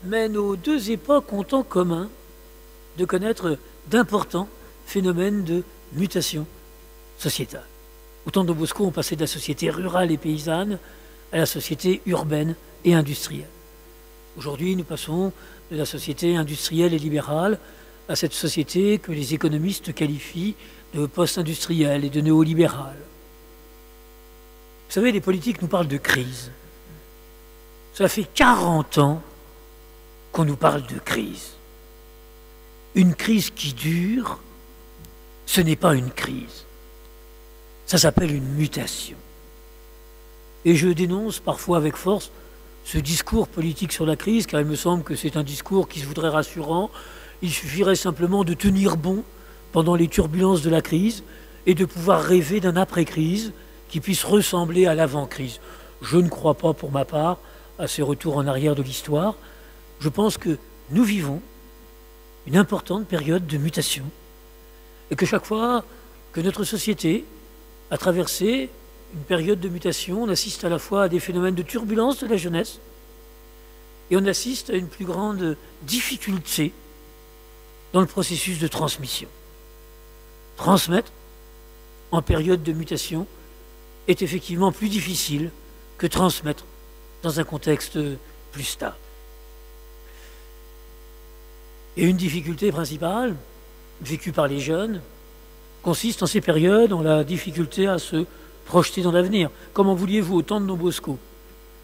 mais nos deux époques ont en commun de connaître d'importants phénomènes de mutation sociétale. Au temps de Don Bosco, on passait de la société rurale et paysanne à la société urbaine et industrielle. Aujourd'hui, nous passons de la société industrielle et libérale à cette société que les économistes qualifient de post-industrielle et de néolibérale. Vous savez, les politiques nous parlent de crise. Cela fait 40 ans qu'on nous parle de crise. Une crise qui dure, ce n'est pas une crise. Ça s'appelle une mutation. Et je dénonce parfois avec force ce discours politique sur la crise, car il me semble que c'est un discours qui se voudrait rassurant. Il suffirait simplement de tenir bon pendant les turbulences de la crise et de pouvoir rêver d'un après-crise qui puisse ressembler à l'avant-crise. Je ne crois pas, pour ma part, à ces retours en arrière de l'histoire. Je pense que nous vivons une importante période de mutation et que chaque fois que notre société a traversé une période de mutation, on assiste à la fois à des phénomènes de turbulence de la jeunesse et on assiste à une plus grande difficulté dans le processus de transmission. Transmettre en période de mutation est effectivement plus difficile que transmettre dans un contexte plus stable. Et une difficulté principale, vécue par les jeunes, consiste en ces périodes en la difficulté à se projeter dans l'avenir. Comment vouliez-vous, au temps de Don Bosco,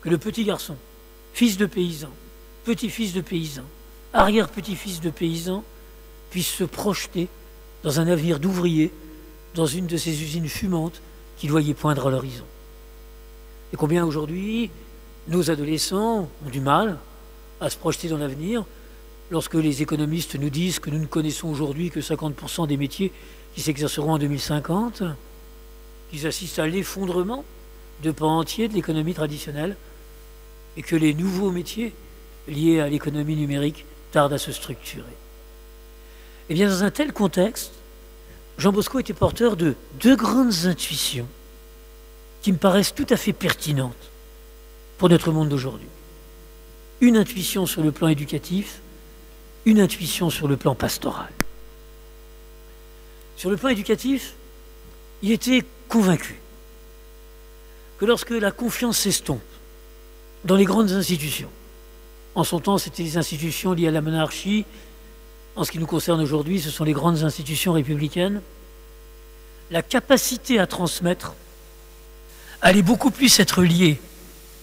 que le petit garçon, fils de paysan, petit-fils de paysan, arrière-petit-fils de paysan, puisse se projeter dans un avenir d'ouvrier, dans une de ces usines fumantes qu'il voyait poindre à l'horizon. Et combien aujourd'hui nos adolescents ont du mal à se projeter dans l'avenir lorsque les économistes nous disent que nous ne connaissons aujourd'hui que 50% des métiers qui s'exerceront en 2050, qu'ils assistent à l'effondrement de pans entiers de l'économie traditionnelle et que les nouveaux métiers liés à l'économie numérique tardent à se structurer. Eh bien, dans un tel contexte, Jean Bosco était porteur de deux grandes intuitions qui me paraissent tout à fait pertinentes pour notre monde d'aujourd'hui. Une intuition sur le plan éducatif, une intuition sur le plan pastoral. Sur le plan éducatif, il était convaincu que lorsque la confiance s'estompe dans les grandes institutions, en son temps c'était les institutions liées à la monarchie, en ce qui nous concerne aujourd'hui ce sont les grandes institutions républicaines, la capacité à transmettre allait beaucoup plus être liée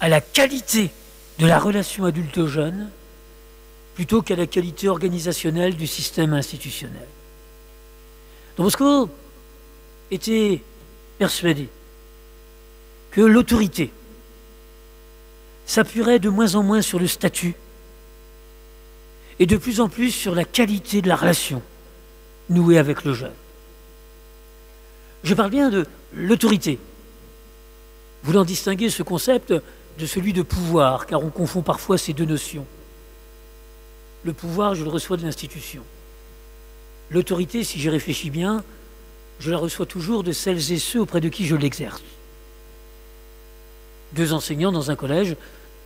à la qualité de la relation adulte-jeune plutôt qu'à la qualité organisationnelle du système institutionnel. Don Bosco était persuadé que l'autorité s'appuierait de moins en moins sur le statut et de plus en plus sur la qualité de la relation nouée avec le jeune. Je parle bien de l'autorité, voulant distinguer ce concept de celui de pouvoir, car on confond parfois ces deux notions. Le pouvoir, je le reçois de l'institution. L'autorité, si j'y réfléchis bien, je la reçois toujours de celles et ceux auprès de qui je l'exerce. Deux enseignants dans un collège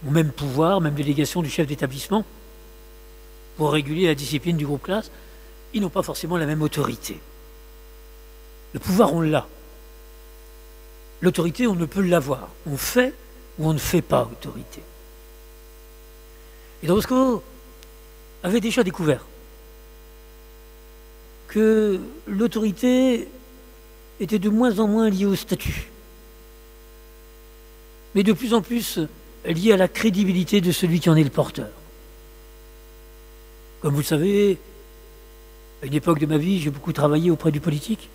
ont même pouvoir, même délégation du chef d'établissement pour réguler la discipline du groupe classe. Ils n'ont pas forcément la même autorité. Le pouvoir, on l'a. L'autorité, on ne peut l'avoir. On fait ou on ne fait pas autorité. Et Don Bosco avait déjà découvert que l'autorité était de moins en moins liée au statut, mais de plus en plus liée à la crédibilité de celui qui en est le porteur. Comme vous le savez, à une époque de ma vie, j'ai beaucoup travaillé auprès du politique.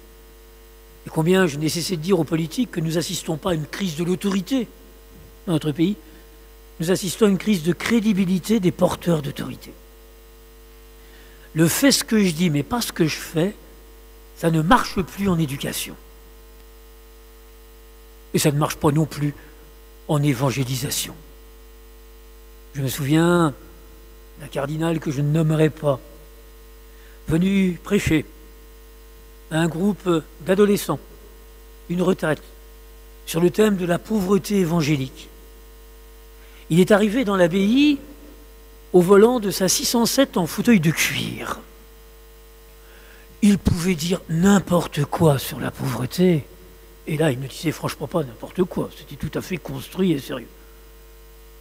Et combien je n'ai cessé de dire aux politiques que nous n'assistons pas à une crise de l'autorité dans notre pays, nous assistons à une crise de crédibilité des porteurs d'autorité. Le fait ce que je dis, mais pas ce que je fais, ça ne marche plus en éducation. Et ça ne marche pas non plus en évangélisation. Je me souviens d'un cardinal que je ne nommerai pas, venu prêcher à un groupe d'adolescents, une retraite, sur le thème de la pauvreté évangélique. Il est arrivé dans l'abbaye au volant de sa 607 en fauteuil de cuir. Il pouvait dire n'importe quoi sur la pauvreté, et là il ne disait franchement pas n'importe quoi, c'était tout à fait construit et sérieux.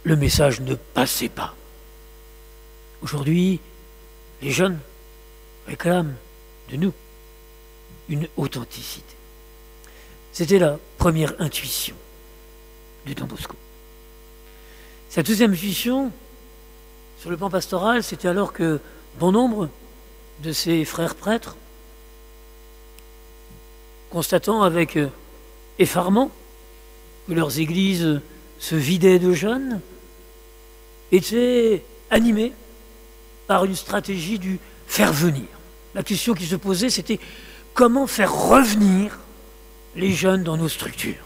Le message ne passait pas. Aujourd'hui, les jeunes réclament de nous une authenticité. C'était la première intuition de Don Bosco. Sa deuxième intuition, sur le plan pastoral, c'était alors que bon nombre de ses frères prêtres, constatant avec effarement que leurs églises se vidaient de jeunes, étaient animés par une stratégie du faire venir. La question qui se posait, c'était comment faire revenir les jeunes dans nos structures.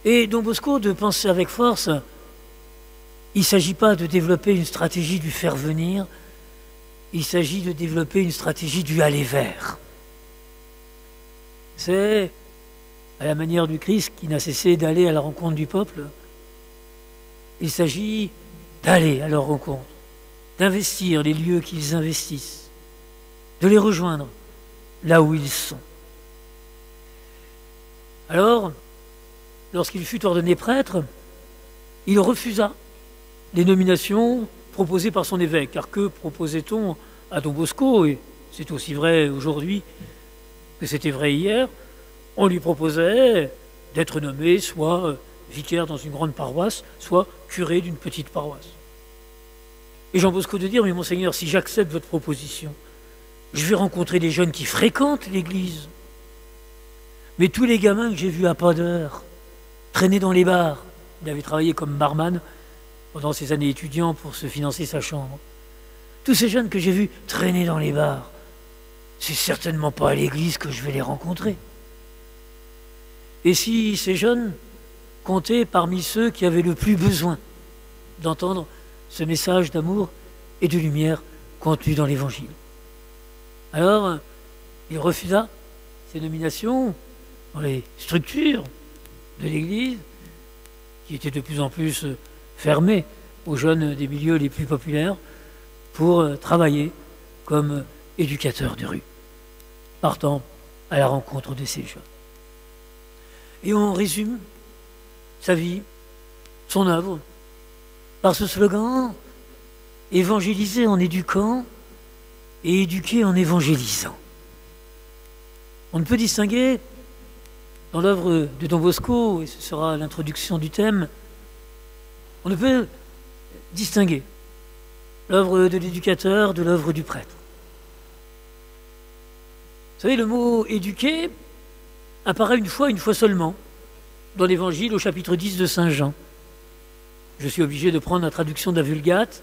Et Don Bosco, de penser avec force, il ne s'agit pas de développer une stratégie du faire venir, il s'agit de développer une stratégie du aller vers. C'est, à la manière du Christ qui n'a cessé d'aller à la rencontre du peuple, il s'agit d'aller à leur rencontre, d'investir les lieux qu'ils investissent, de les rejoindre là où ils sont. Alors, lorsqu'il fut ordonné prêtre, il refusa les nominations proposées par son évêque. Car que proposait-on à Don Bosco, et c'est aussi vrai aujourd'hui que c'était vrai hier, on lui proposait d'être nommé soit vicaire dans une grande paroisse, soit curé d'une petite paroisse. Et Jean Bosco de dire, mais monseigneur, si j'accepte votre proposition, je vais rencontrer des jeunes qui fréquentent l'église. Mais tous les gamins que j'ai vus à pas d'heure, traîner dans les bars, il avait travaillé comme barman pendant ses années étudiants pour se financer sa chambre. Tous ces jeunes que j'ai vus traîner dans les bars, c'est certainement pas à l'église que je vais les rencontrer. Et si ces jeunes comptaient parmi ceux qui avaient le plus besoin d'entendre ce message d'amour et de lumière contenu dans l'Évangile. Alors, il refusa ces nominations dans les structures de l'Église, qui étaient de plus en plus fermées aux jeunes des milieux les plus populaires, pour travailler comme éducateur de rue, partant à la rencontre de ces jeunes. Et on résume sa vie, son œuvre, par ce slogan « Évangéliser en éduquant et éduquer en évangélisant ». On ne peut distinguer, dans l'œuvre de Don Bosco, et ce sera l'introduction du thème, on ne peut distinguer l'œuvre de l'éducateur de l'œuvre du prêtre. Vous savez, le mot « éduquer » apparaît une fois seulement, dans l'Évangile au chapitre 10 de Saint Jean. Je suis obligé de prendre la traduction de la Vulgate.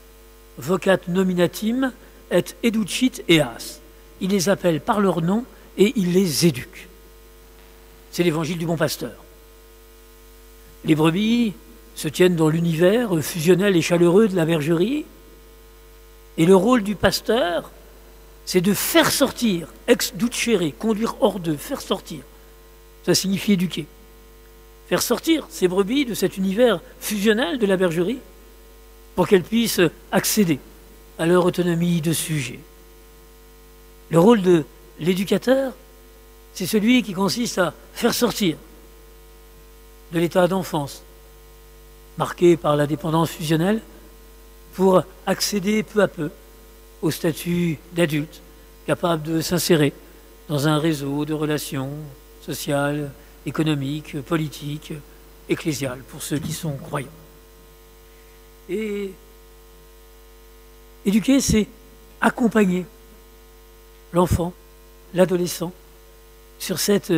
« Vocat nominatim et educit eas ». Il les appelle par leur nom et il les éduque. C'est l'Évangile du bon pasteur. Les brebis se tiennent dans l'univers fusionnel et chaleureux de la bergerie, et le rôle du pasteur, c'est de faire sortir, ex ducere, conduire hors d'eux, faire sortir. Ça signifie éduquer. Faire sortir ces brebis de cet univers fusionnel de la bergerie pour qu'elles puissent accéder à leur autonomie de sujet. Le rôle de l'éducateur, c'est celui qui consiste à faire sortir de l'état d'enfance, marqué par la dépendance fusionnelle, pour accéder peu à peu au statut d'adulte, capable de s'insérer dans un réseau de relations sociales, économiques, politiques, ecclésiales, pour ceux qui sont croyants. Et éduquer, c'est accompagner l'enfant, l'adolescent, sur cet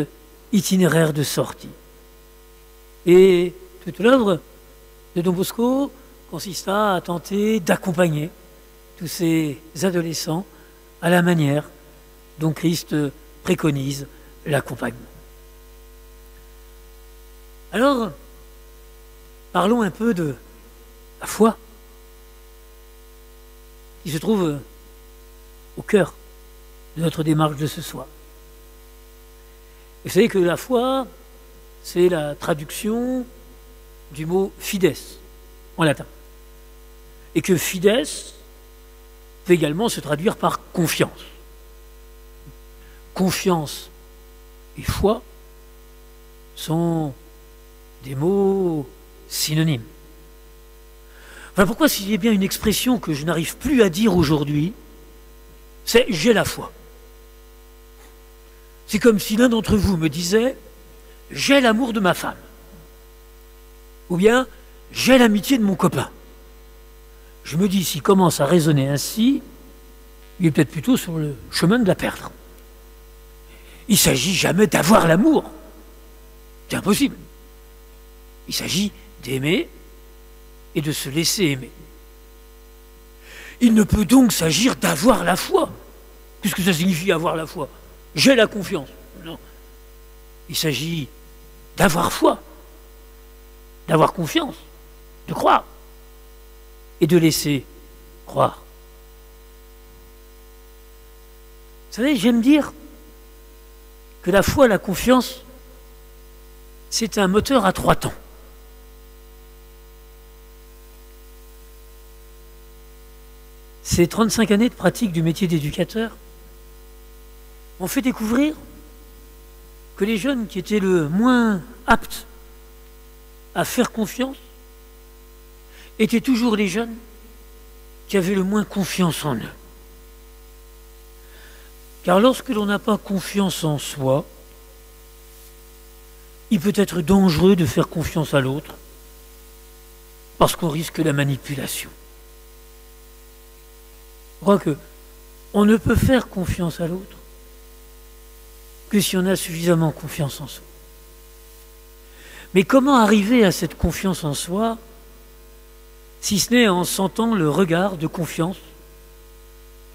itinéraire de sortie. Et toute l'œuvre de Don Bosco consista à tenter d'accompagner tous ces adolescents à la manière dont Christ préconise l'accompagnement. Alors, parlons un peu de la foi qui se trouve au cœur de notre démarche de ce soir. Vous savez que la foi, c'est la traduction du mot fides en latin. et que fides peut également se traduire par confiance. Confiance et foi sont des mots synonymes. Voilà pourquoi s'il y a bien une expression que je n'arrive plus à dire aujourd'hui, c'est « j'ai la foi ». C'est comme si l'un d'entre vous me disait « j'ai l'amour de ma femme » ou bien « j'ai l'amitié de mon copain ». Je me dis, s'il commence à raisonner ainsi, il est peut-être plutôt sur le chemin de la perdre. Il ne s'agit jamais d'avoir l'amour. C'est impossible. Il s'agit d'aimer et de se laisser aimer. Il ne peut donc s'agir d'avoir la foi. Qu'est-ce que ça signifie avoir la foi? J'ai la confiance. Non. Il s'agit d'avoir foi, d'avoir confiance, de croire et de laisser croire. Vous savez, j'aime dire que la foi, la confiance, c'est un moteur à 3 temps. Ces 35 années de pratique du métier d'éducateur ont fait découvrir que les jeunes qui étaient le moins aptes à faire confiance étaient toujours les jeunes qui avaient le moins confiance en eux. Car lorsque l'on n'a pas confiance en soi, il peut être dangereux de faire confiance à l'autre parce qu'on risque la manipulation. Je crois qu'on ne peut faire confiance à l'autre que si on a suffisamment confiance en soi. Mais comment arriver à cette confiance en soi si ce n'est en sentant le regard de confiance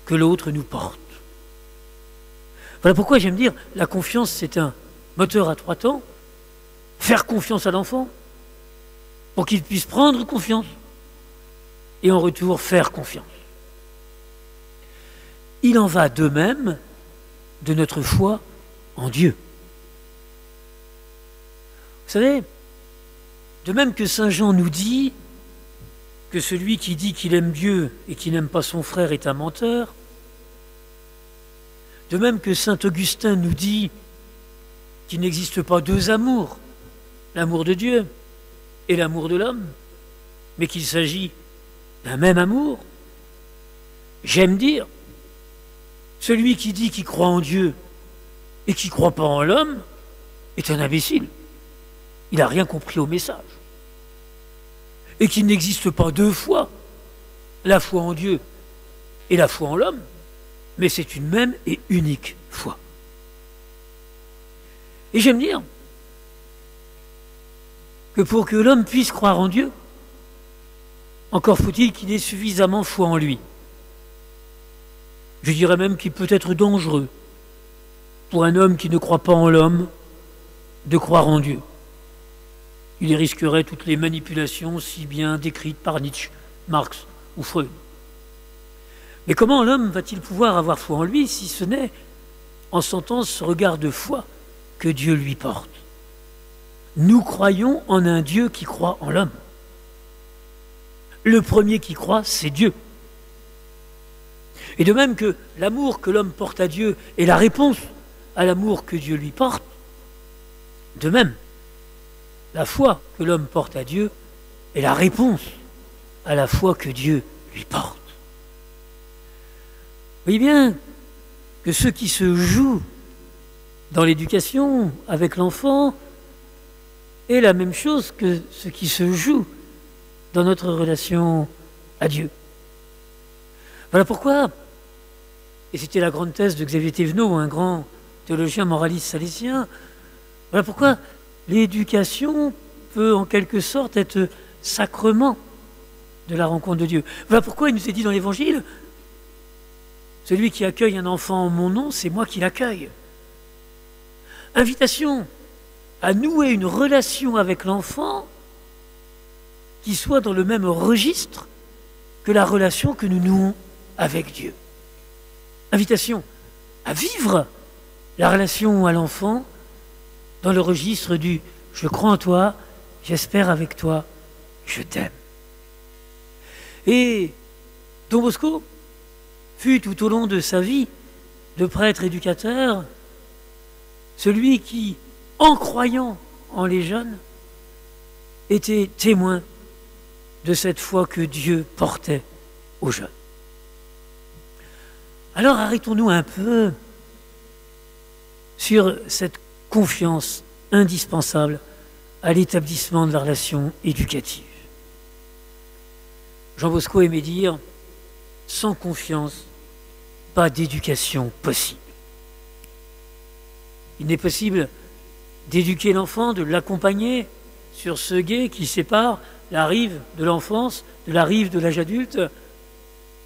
que l'autre nous porte? Voilà pourquoi j'aime dire la confiance, c'est un moteur à 3 temps. Faire confiance à l'enfant pour qu'il puisse prendre confiance et en retour faire confiance. Il en va de même de notre foi en Dieu. Vous savez, de même que Saint Jean nous dit que celui qui dit qu'il aime Dieu et qui n'aime pas son frère est un menteur, de même que saint Augustin nous dit qu'il n'existe pas 2 amours, l'amour de Dieu et l'amour de l'homme, mais qu'il s'agit d'un même amour, j'aime dire, celui qui dit qu'il croit en Dieu et qui ne croit pas en l'homme est un imbécile. Il n'a rien compris au message. Et qu'il n'existe pas 2 fois, la foi en Dieu et la foi en l'homme, mais c'est une même et unique foi. Et j'aime dire que pour que l'homme puisse croire en Dieu, encore faut-il qu'il ait suffisamment foi en lui. Je dirais même qu'il peut être dangereux pour un homme qui ne croit pas en l'homme de croire en Dieu. Il y risquerait toutes les manipulations si bien décrites par Nietzsche, Marx ou Freud. Mais comment l'homme va-t-il pouvoir avoir foi en lui si ce n'est en sentant ce regard de foi que Dieu lui porte? Nous croyons en un Dieu qui croit en l'homme. Le premier qui croit, c'est Dieu. Et de même que l'amour que l'homme porte à Dieu est la réponse à l'amour que Dieu lui porte, de même, la foi que l'homme porte à Dieu est la réponse à la foi que Dieu lui porte. Vous voyez bien que ce qui se joue dans l'éducation avec l'enfant est la même chose que ce qui se joue dans notre relation à Dieu. Voilà pourquoi, et c'était la grande thèse de Xavier Thévenot, un grand théologien moraliste salésien, voilà pourquoi l'éducation peut en quelque sorte être sacrement de la rencontre de Dieu. Voilà pourquoi il nous est dit dans l'Évangile, celui qui accueille un enfant en mon nom, c'est moi qui l'accueille. Invitation à nouer une relation avec l'enfant qui soit dans le même registre que la relation que nous nouons avec Dieu. Invitation à vivre la relation à l'enfant dans le registre du « je crois en toi, j'espère avec toi, je t'aime ». Et Don Bosco fut tout au long de sa vie de prêtre éducateur celui qui, en croyant en les jeunes, était témoin de cette foi que Dieu portait aux jeunes. Alors arrêtons-nous un peu sur cette confiance indispensable à l'établissement de la relation éducative. Jean Bosco aimait dire « sans confiance, pas d'éducation possible ». Il n'est possible d'éduquer l'enfant, de l'accompagner sur ce gué qui sépare la rive de l'enfance de la rive de l'âge adulte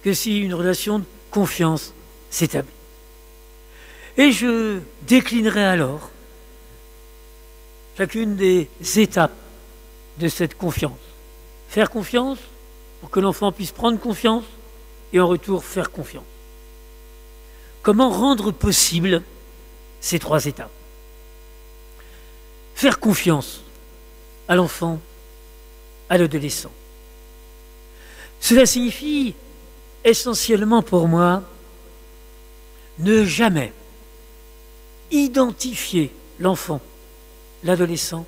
que si une relation de confiance s'établit. Et je déclinerai alors chacune des étapes de cette confiance. Faire confiance pour que l'enfant puisse prendre confiance et en retour faire confiance. Comment rendre possible ces trois étapes? Faire confiance à l'enfant, à l'adolescent. Cela signifie essentiellement pour moi ne jamais identifier l'enfant, l'adolescent,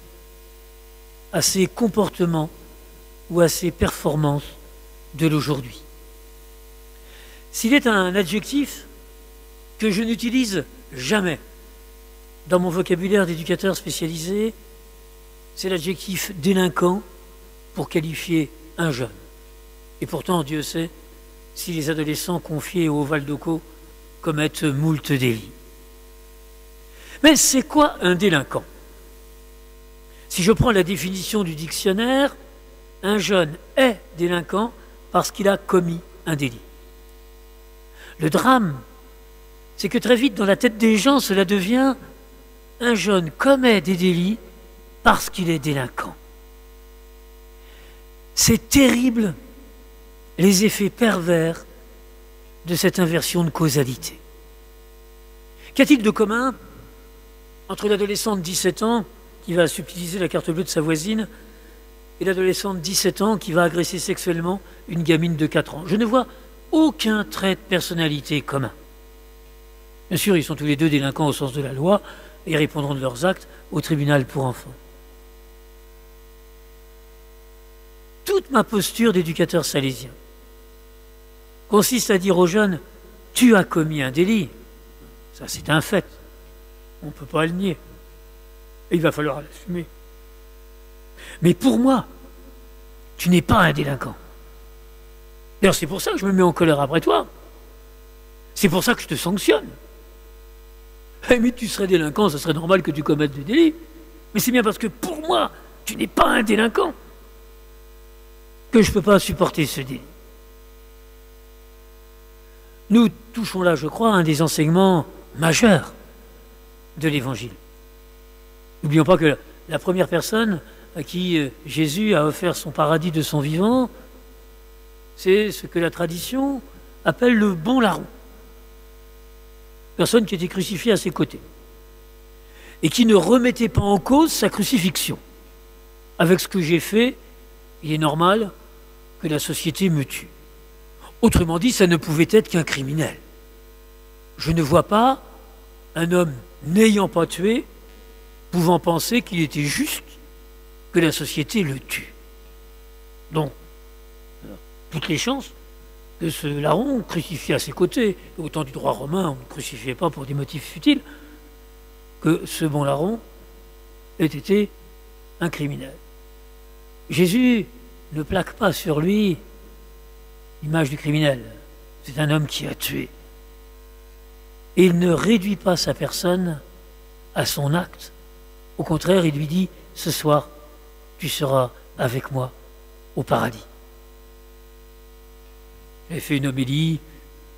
à ses comportements ou à ses performances de l'aujourd'hui. S'il est un adjectif que je n'utilise jamais dans mon vocabulaire d'éducateur spécialisé, c'est l'adjectif délinquant pour qualifier un jeune. Et pourtant, Dieu sait si les adolescents confiés au Val d'Occo commettent moult délits. Mais c'est quoi un délinquant? Si je prends la définition du dictionnaire, un jeune est délinquant parce qu'il a commis un délit. Le drame, c'est que très vite dans la tête des gens, cela devient un jeune commet des délits parce qu'il est délinquant. C'est terrible les effets pervers de cette inversion de causalité. Qu'a-t-il de commun entre l'adolescent de 17 ans qui va subtiliser la carte bleue de sa voisine et l'adolescent de 17 ans qui va agresser sexuellement une gamine de 4 ans? Je ne vois aucun trait de personnalité commun. Bien sûr, ils sont tous les deux délinquants au sens de la loi et répondront de leurs actes au tribunal pour enfants. Toute ma posture d'éducateur salésien consiste à dire aux jeunes « tu as commis un délit ». Ça, c'est un fait. On ne peut pas le nier. Et il va falloir l'assumer. Mais pour moi, tu n'es pas un délinquant. D'ailleurs, c'est pour ça que je me mets en colère après toi. C'est pour ça que je te sanctionne. Mais tu serais délinquant, ça serait normal que tu commettes des délits. Mais c'est bien parce que pour moi, tu n'es pas un délinquant que je ne peux pas supporter ce délit. Nous touchons là, je crois, à un des enseignements majeurs de l'Évangile. N'oublions pas que la première personne à qui Jésus a offert son paradis de son vivant, c'est ce que la tradition appelle le bon larron. Personne qui était crucifiée à ses côtés et qui ne remettait pas en cause sa crucifixion. Avec ce que j'ai fait, il est normal que la société me tue. Autrement dit, ça ne pouvait être qu'un criminel. Je ne vois pas un homme n'ayant pas tué pouvant penser qu'il était juste que la société le tue. Donc, toutes les chances que ce larron crucifié à ses côtés, et au temps du droit romain, on ne crucifiait pas pour des motifs futiles, que ce bon larron ait été un criminel. Jésus ne plaque pas sur lui l'image du criminel. C'est un homme qui a tué. Et il ne réduit pas sa personne à son acte. Au contraire, il lui dit « Ce soir, tu seras avec moi au paradis ». J'ai fait une homélie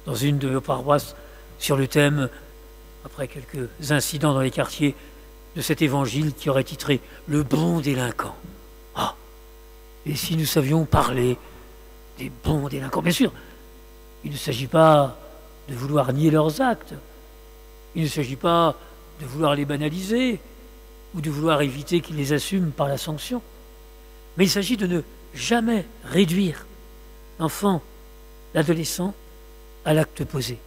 dans une de nos paroisses sur le thème, après quelques incidents dans les quartiers, de cet évangile qui aurait titré « Le bon délinquant ». Ah, et si nous savions parler des bons délinquants? Bien sûr, il ne s'agit pas de vouloir nier leurs actes, il ne s'agit pas de vouloir les banaliser ou de vouloir éviter qu'ils les assument par la sanction, mais il s'agit de ne jamais réduire l'enfant, l'adolescent, à l'acte posé.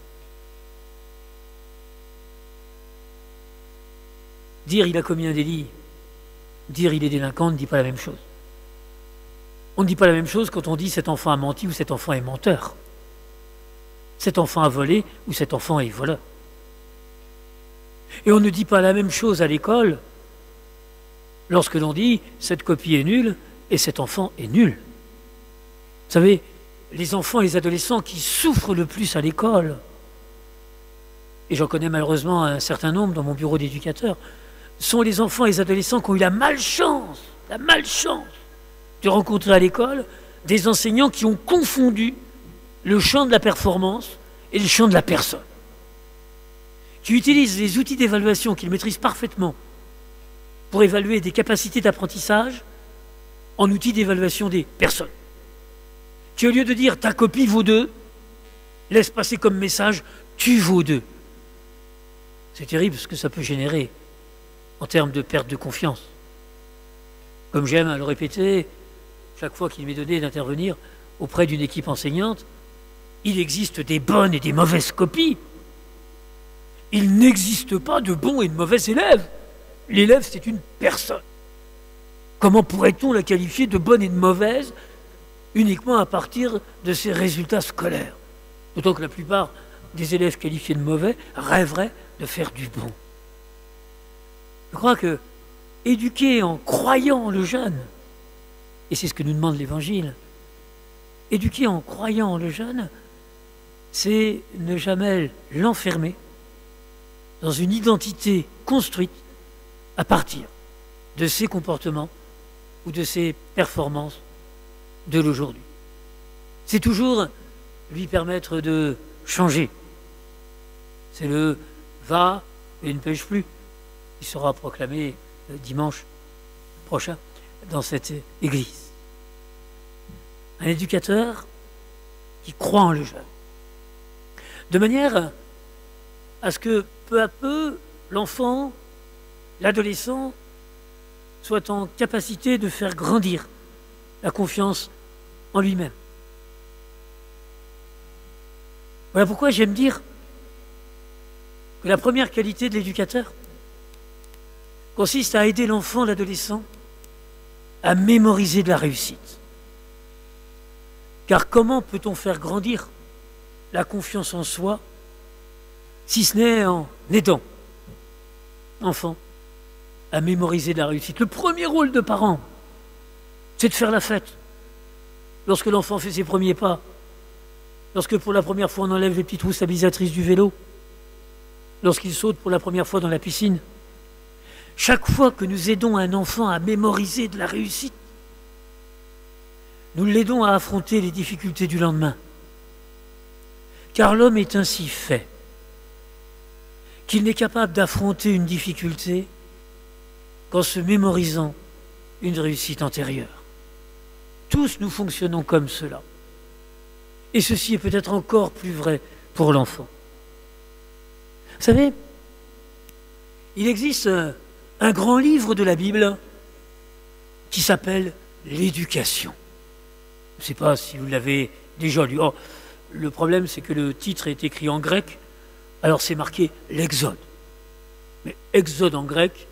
Dire il a commis un délit, dire il est délinquant ne dit pas la même chose. On ne dit pas la même chose quand on dit cet enfant a menti ou cet enfant est menteur. Cet enfant a volé ou cet enfant est voleur. Et on ne dit pas la même chose à l'école lorsque l'on dit cette copie est nulle et cet enfant est nul. Vous savez, les enfants et les adolescents qui souffrent le plus à l'école, et j'en connais malheureusement un certain nombre dans mon bureau d'éducateur, sont les enfants et les adolescents qui ont eu la malchance de rencontrer à l'école des enseignants qui ont confondu le champ de la performance et le champ de la personne, qui utilisent les outils d'évaluation qu'ils maîtrisent parfaitement pour évaluer des capacités d'apprentissage en outils d'évaluation des personnes, qui au lieu de dire ta copie vaut 2, laisse passer comme message tu vaux 2. C'est terrible ce que ça peut générer en termes de perte de confiance. Comme j'aime à le répéter, chaque fois qu'il m'est donné d'intervenir auprès d'une équipe enseignante, il existe des bonnes et des mauvaises copies. Il n'existe pas de bons et de mauvais élèves. L'élève, c'est une personne. Comment pourrait-on la qualifier de bonne et de mauvaise uniquement à partir de ses résultats scolaires? D'autant que la plupart des élèves qualifiés de mauvais rêveraient de faire du bon. Je crois que éduquer en croyant le jeune, et c'est ce que nous demande l'Évangile, éduquer en croyant le jeune, c'est ne jamais l'enfermer dans une identité construite à partir de ses comportements ou de ses performances de l'aujourd'hui. C'est toujours lui permettre de changer. C'est le « va et ne pêche plus » qui sera proclamé dimanche prochain dans cette église. Un éducateur qui croit en le jeune, de manière à ce que peu à peu l'enfant, l'adolescent soit en capacité de faire grandir la confiance en lui-même. Voilà pourquoi j'aime dire que la première qualité de l'éducateur consiste à aider l'enfant, l'adolescent, à mémoriser de la réussite. Car comment peut-on faire grandir la confiance en soi si ce n'est en aidant l'enfant à mémoriser de la réussite? Le premier rôle de parent, c'est de faire la fête. Lorsque l'enfant fait ses premiers pas, lorsque pour la première fois on enlève les petites roues stabilisatrices du vélo, lorsqu'il saute pour la première fois dans la piscine, chaque fois que nous aidons un enfant à mémoriser de la réussite, nous l'aidons à affronter les difficultés du lendemain. Car l'homme est ainsi fait qu'il n'est capable d'affronter une difficulté qu'en se mémorisant une réussite antérieure. Tous nous fonctionnons comme cela. Et ceci est peut-être encore plus vrai pour l'enfant. Vous savez, il existe un grand livre de la Bible qui s'appelle l'éducation. Je ne sais pas si vous l'avez déjà lu. Oh, le problème, c'est que le titre est écrit en grec, alors c'est marqué l'Exode. Mais Exode en grec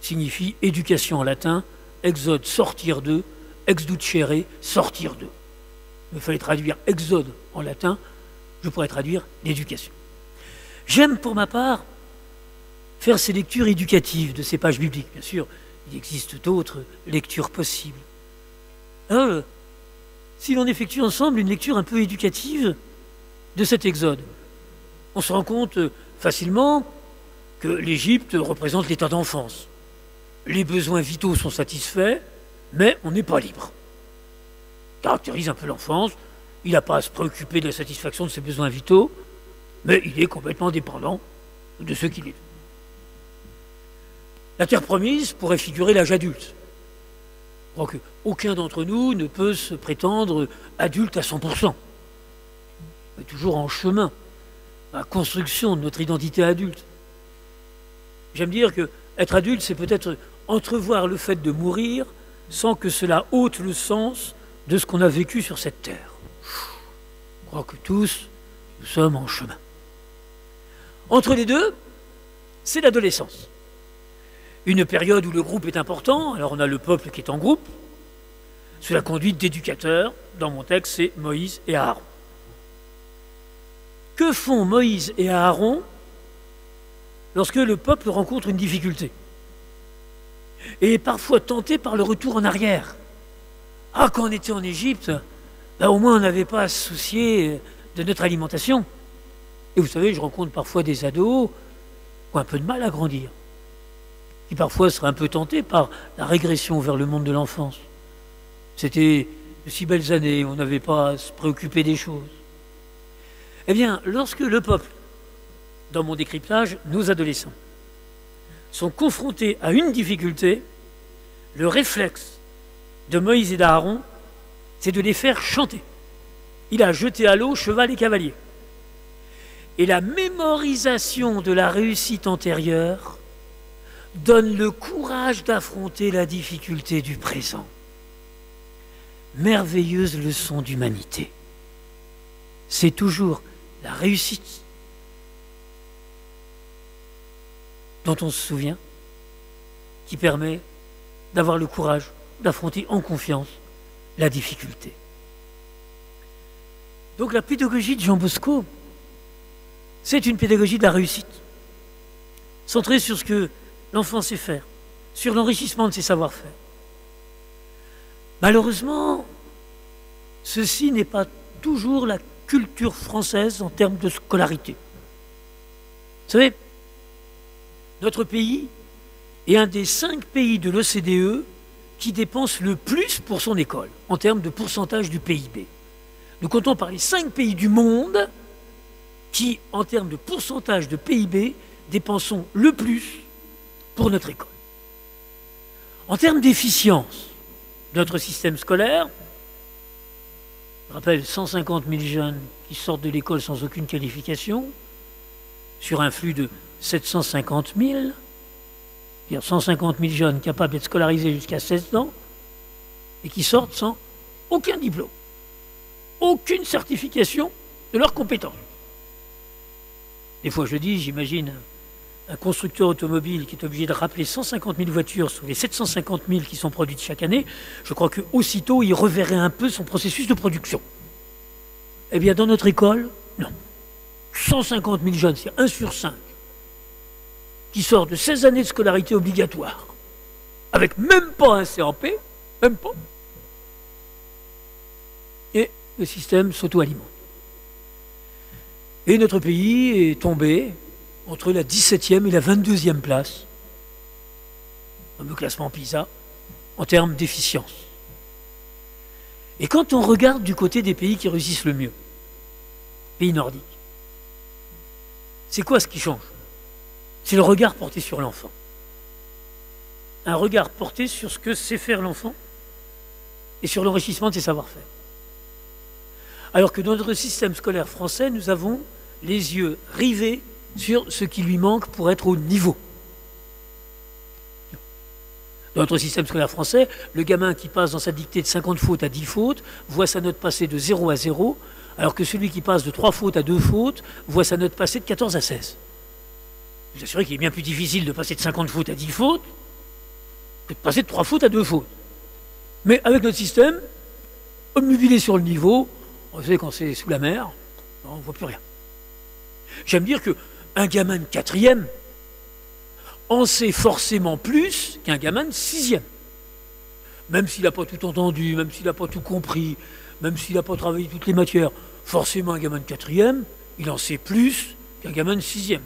signifie éducation en latin, Exode, sortir d'eux, exducere, sortir d'eux. Il fallait traduire Exode en latin, je pourrais traduire l'éducation. J'aime pour ma part faire ces lectures éducatives de ces pages bibliques. Bien sûr, il existe d'autres lectures possibles. Alors, si l'on effectue ensemble une lecture un peu éducative de cet Exode, on se rend compte facilement que l'Égypte représente l'état d'enfance. Les besoins vitaux sont satisfaits, mais on n'est pas libre. Caractérise un peu l'enfance, il n'a pas à se préoccuper de la satisfaction de ses besoins vitaux, mais il est complètement dépendant de ce qu'il est. La terre promise pourrait figurer l'âge adulte. Je crois qu'aucun d'entre nous ne peut se prétendre adulte à 100%. On est toujours en chemin à la construction de notre identité adulte. J'aime dire que être adulte, c'est peut-être entrevoir le fait de mourir sans que cela ôte le sens de ce qu'on a vécu sur cette terre. crois que tous, nous sommes en chemin. Entre les deux, c'est l'adolescence. Une période où le groupe est important, alors on a le peuple qui est en groupe, sous la conduite d'éducateurs, dans mon texte c'est Moïse et Aaron. Que font Moïse et Aaron lorsque le peuple rencontre une difficulté et est parfois tenté par le retour en arrière? Ah, quand on était en Égypte, au moins on n'avait pas à se soucier de notre alimentation. Et vous savez, je rencontre parfois des ados qui ont un peu de mal à grandir, qui parfois seraient un peu tentés par la régression vers le monde de l'enfance. C'était de si belles années, on n'avait pas à se préoccuper des choses. Eh bien, lorsque le peuple, dans mon décryptage, nos adolescents, sont confrontés à une difficulté, le réflexe de Moïse et d'Aaron, c'est de les faire chanter. Il a jeté à l'eau cheval et cavalier. Et la mémorisation de la réussite antérieure donne le courage d'affronter la difficulté du présent. Merveilleuse leçon d'humanité. C'est toujours la réussite dont on se souvient qui permet d'avoir le courage d'affronter en confiance la difficulté. Donc la pédagogie de Jean Bosco, c'est une pédagogie de la réussite, centrée sur ce que l'enfant sait faire, sur l'enrichissement de ses savoir-faire. Malheureusement, ceci n'est pas toujours la culture française en termes de scolarité. Vous savez, notre pays est un des 5 pays de l'OCDE qui dépense le plus pour son école, en termes de pourcentage du PIB. Nous comptons par les 5 pays du monde qui, en termes de pourcentage de PIB, dépensons le plus pour notre école. En termes d'efficience de notre système scolaire, je rappelle 150 000 jeunes qui sortent de l'école sans aucune qualification, sur un flux de 750 000, c'est-à-dire 150 000 jeunes capables d'être scolarisés jusqu'à 16 ans, et qui sortent sans aucun diplôme, aucune certification de leurs compétences. Des fois je dis, j'imagine un constructeur automobile qui est obligé de rappeler 150 000 voitures sur les 750 000 qui sont produites chaque année, je crois qu'aussitôt il reverrait un peu son processus de production. Eh bien dans notre école, non. 150 000 jeunes, c'est 1 sur 5, qui sort de 16 années de scolarité obligatoire, avec même pas un CAP, même pas. Et le système s'auto-alimente. Et notre pays est tombé entre la 17e et la 22e place, dans le classement PISA, en termes d'efficience. Et quand on regarde du côté des pays qui réussissent le mieux, pays nordiques, c'est quoi ce qui change? C'est le regard porté sur l'enfant. Un regard porté sur ce que sait faire l'enfant et sur l'enrichissement de ses savoir-faire. Alors que dans notre système scolaire français, nous avons les yeux rivés sur ce qui lui manque pour être au niveau. Dans notre système scolaire français, le gamin qui passe dans sa dictée de 50 fautes à 10 fautes voit sa note passer de 0 à 0, alors que celui qui passe de 3 fautes à 2 fautes voit sa note passer de 14 à 16. Vous assurez qu'il est bien plus difficile de passer de 50 fautes à 10 fautes que de passer de 3 fautes à 2 fautes. Mais avec notre système, obnubilé sur le niveau, on sait quand c'est sous la mer, on ne voit plus rien. J'aime dire qu'un gamin de 4e en sait forcément plus qu'un gamin de 6e. Même s'il n'a pas tout entendu, même s'il n'a pas tout compris, même s'il n'a pas travaillé toutes les matières, forcément un gamin de 4e, il en sait plus qu'un gamin de 6e.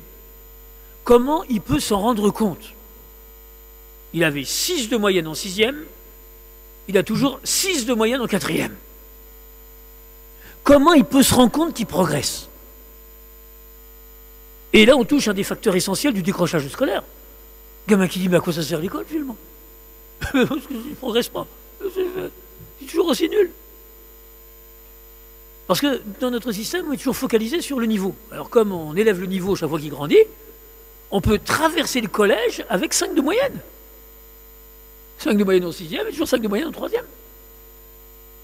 Comment il peut s'en rendre compte? Il avait 6 de moyenne en 6e, il a toujours 6 de moyenne en 4e. Comment il peut se rendre compte qu'il progresse? Et là, on touche un des facteurs essentiels du décrochage scolaire. Le gamin qui dit, mais à quoi ça sert l'école, finalement? Parce qu'il ne progresse pas. C'est toujours aussi nul. Parce que dans notre système, on est toujours focalisé sur le niveau. Alors comme on élève le niveau chaque fois qu'il grandit, on peut traverser le collège avec 5 de moyenne. 5 de moyenne en 6e et toujours 5 de moyenne en 3e.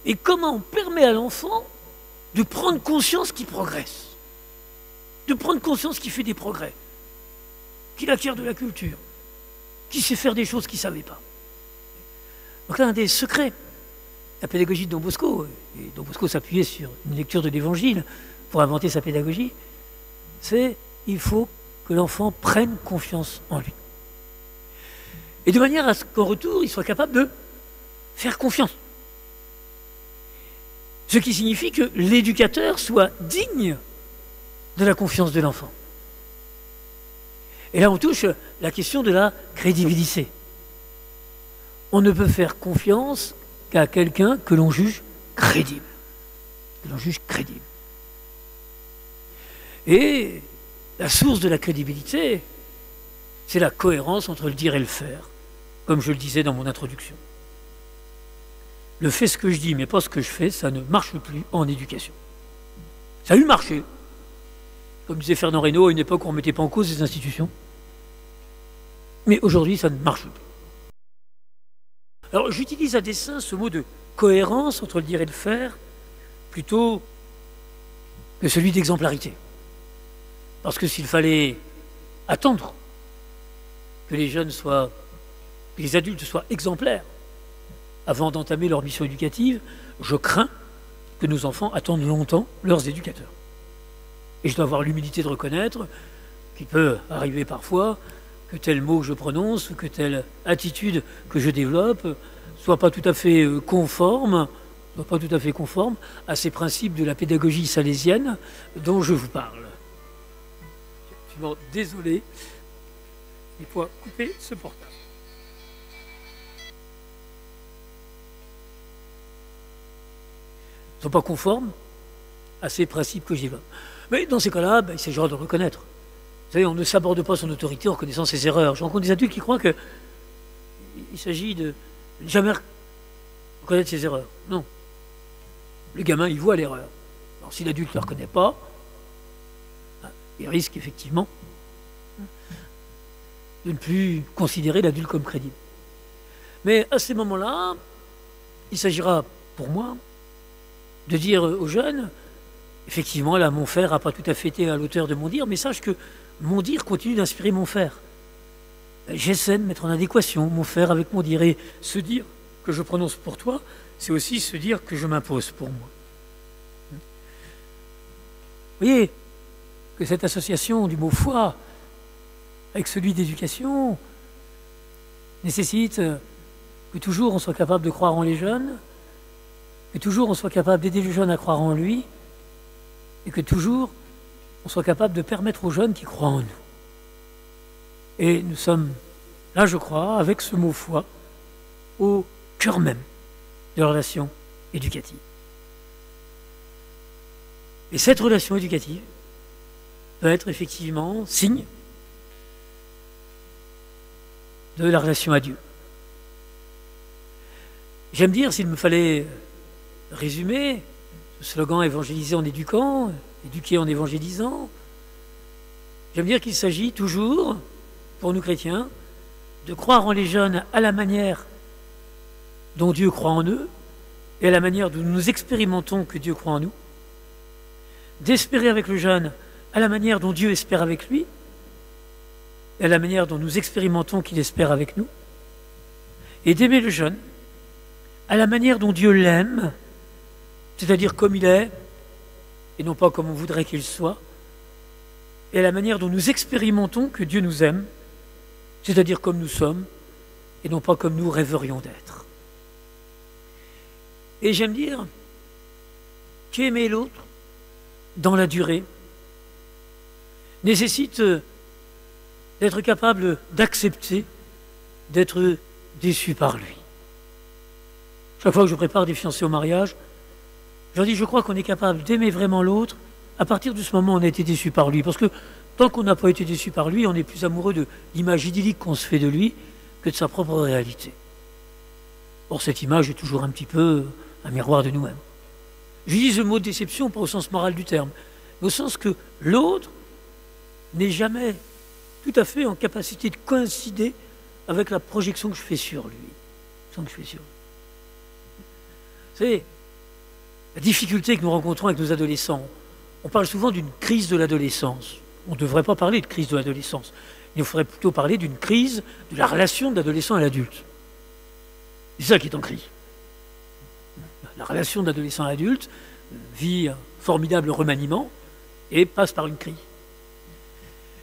Et comment on permet à l'enfant de prendre conscience qu'il progresse, de prendre conscience qu'il fait des progrès, qu'il acquiert de la culture, qu'il sait faire des choses qu'il ne savait pas. Donc là, un des secrets de la pédagogie de Don Bosco, et Don Bosco s'appuyait sur une lecture de l'Évangile pour inventer sa pédagogie, c'est il faut que l'enfant prenne confiance en lui. Et de manière à ce qu'en retour, il soit capable de faire confiance. Ce qui signifie que l'éducateur soit digne de la confiance de l'enfant. Et là, on touche la question de la crédibilité. On ne peut faire confiance qu'à quelqu'un que l'on juge crédible. Que l'on juge crédible. Et la source de la crédibilité, c'est la cohérence entre le dire et le faire, comme je le disais dans mon introduction. Le fait ce que je dis, mais pas ce que je fais, ça ne marche plus en éducation. Ça a eu marché. Comme disait Fernand Reynaud, à une époque où on ne mettait pas en cause les institutions. Mais aujourd'hui, ça ne marche plus. Alors, j'utilise à dessein ce mot de cohérence entre le dire et le faire, plutôt que celui d'exemplarité. Parce que s'il fallait attendre que les jeunes soient, que les adultes soient exemplaires avant d'entamer leur mission éducative, je crains que nos enfants attendent longtemps leurs éducateurs. Et je dois avoir l'humilité de reconnaître qu'il peut arriver parfois que tel mot que je prononce, que telle attitude que je développe soit pas tout à fait conforme à ces principes de la pédagogie salésienne dont je vous parle. Je suis désolé, il faut couper ce portable. Ne sont pas conformes à ces principes que j'évoque. Mais dans ces cas-là, il s'agira de le reconnaître. Vous savez, on ne s'aborde pas son autorité en connaissant ses erreurs. Je rencontre des adultes qui croient qu'il s'agit de jamais reconnaître ses erreurs. Non. Le gamin, il voit l'erreur. Alors si l'adulte ne la reconnaît pas, il risque effectivement de ne plus considérer l'adulte comme crédible. Mais à ces moments-là, il s'agira pour moi de dire aux jeunes, effectivement, là, mon faire n'a pas tout à fait été à l'auteur de mon dire, mais sache que mon dire continue d'inspirer mon faire. J'essaie de mettre en adéquation mon faire avec mon dire. Et ce dire que je prononce pour toi, c'est aussi ce dire que je m'impose pour moi. Vous voyez que cette association du mot foi avec celui d'éducation nécessite que toujours on soit capable de croire en les jeunes, que toujours on soit capable d'aider les jeunes à croire en lui, et que toujours on soit capable de permettre aux jeunes qui croient en nous. Et nous sommes, là je crois, avec ce mot foi, au cœur même de la relation éducative. Et cette relation éducative peut être effectivement signe de la relation à Dieu. J'aime dire, s'il me fallait résumer ce slogan « évangéliser en éduquant », « éduquer en évangélisant », j'aime dire qu'il s'agit toujours, pour nous chrétiens, de croire en les jeunes à la manière dont Dieu croit en eux et à la manière dont nous expérimentons que Dieu croit en nous, d'espérer avec le jeune à la manière dont Dieu espère avec lui et à la manière dont nous expérimentons qu'il espère avec nous, et d'aimer le jeune à la manière dont Dieu l'aime, c'est-à-dire comme il est, et non pas comme on voudrait qu'il soit, et à la manière dont nous expérimentons que Dieu nous aime, c'est-à-dire comme nous sommes, et non pas comme nous rêverions d'être. Et j'aime dire qu'aimer l'autre dans la durée nécessite d'être capable d'accepter d'être déçu par lui. Chaque fois que je prépare des fiancés au mariage, je leur dis, je crois qu'on est capable d'aimer vraiment l'autre à partir de ce moment où on a été déçu par lui. Parce que tant qu'on n'a pas été déçu par lui, on est plus amoureux de l'image idyllique qu'on se fait de lui que de sa propre réalité. Or, cette image est toujours un petit peu un miroir de nous-mêmes. J'utilise le mot déception pas au sens moral du terme, mais au sens que l'autre n'est jamais tout à fait en capacité de coïncider avec la projection que je fais sur lui. Vous savez, La difficulté que nous rencontrons avec nos adolescents, on parle souvent d'une crise de l'adolescence. On ne devrait pas parler de crise de l'adolescence. Il faudrait plutôt parler d'une crise de la relation de l'adolescent à l'adulte. C'est ça qui est en crise. La relation d'adolescent à l'adulte vit un formidable remaniement et passe par une crise.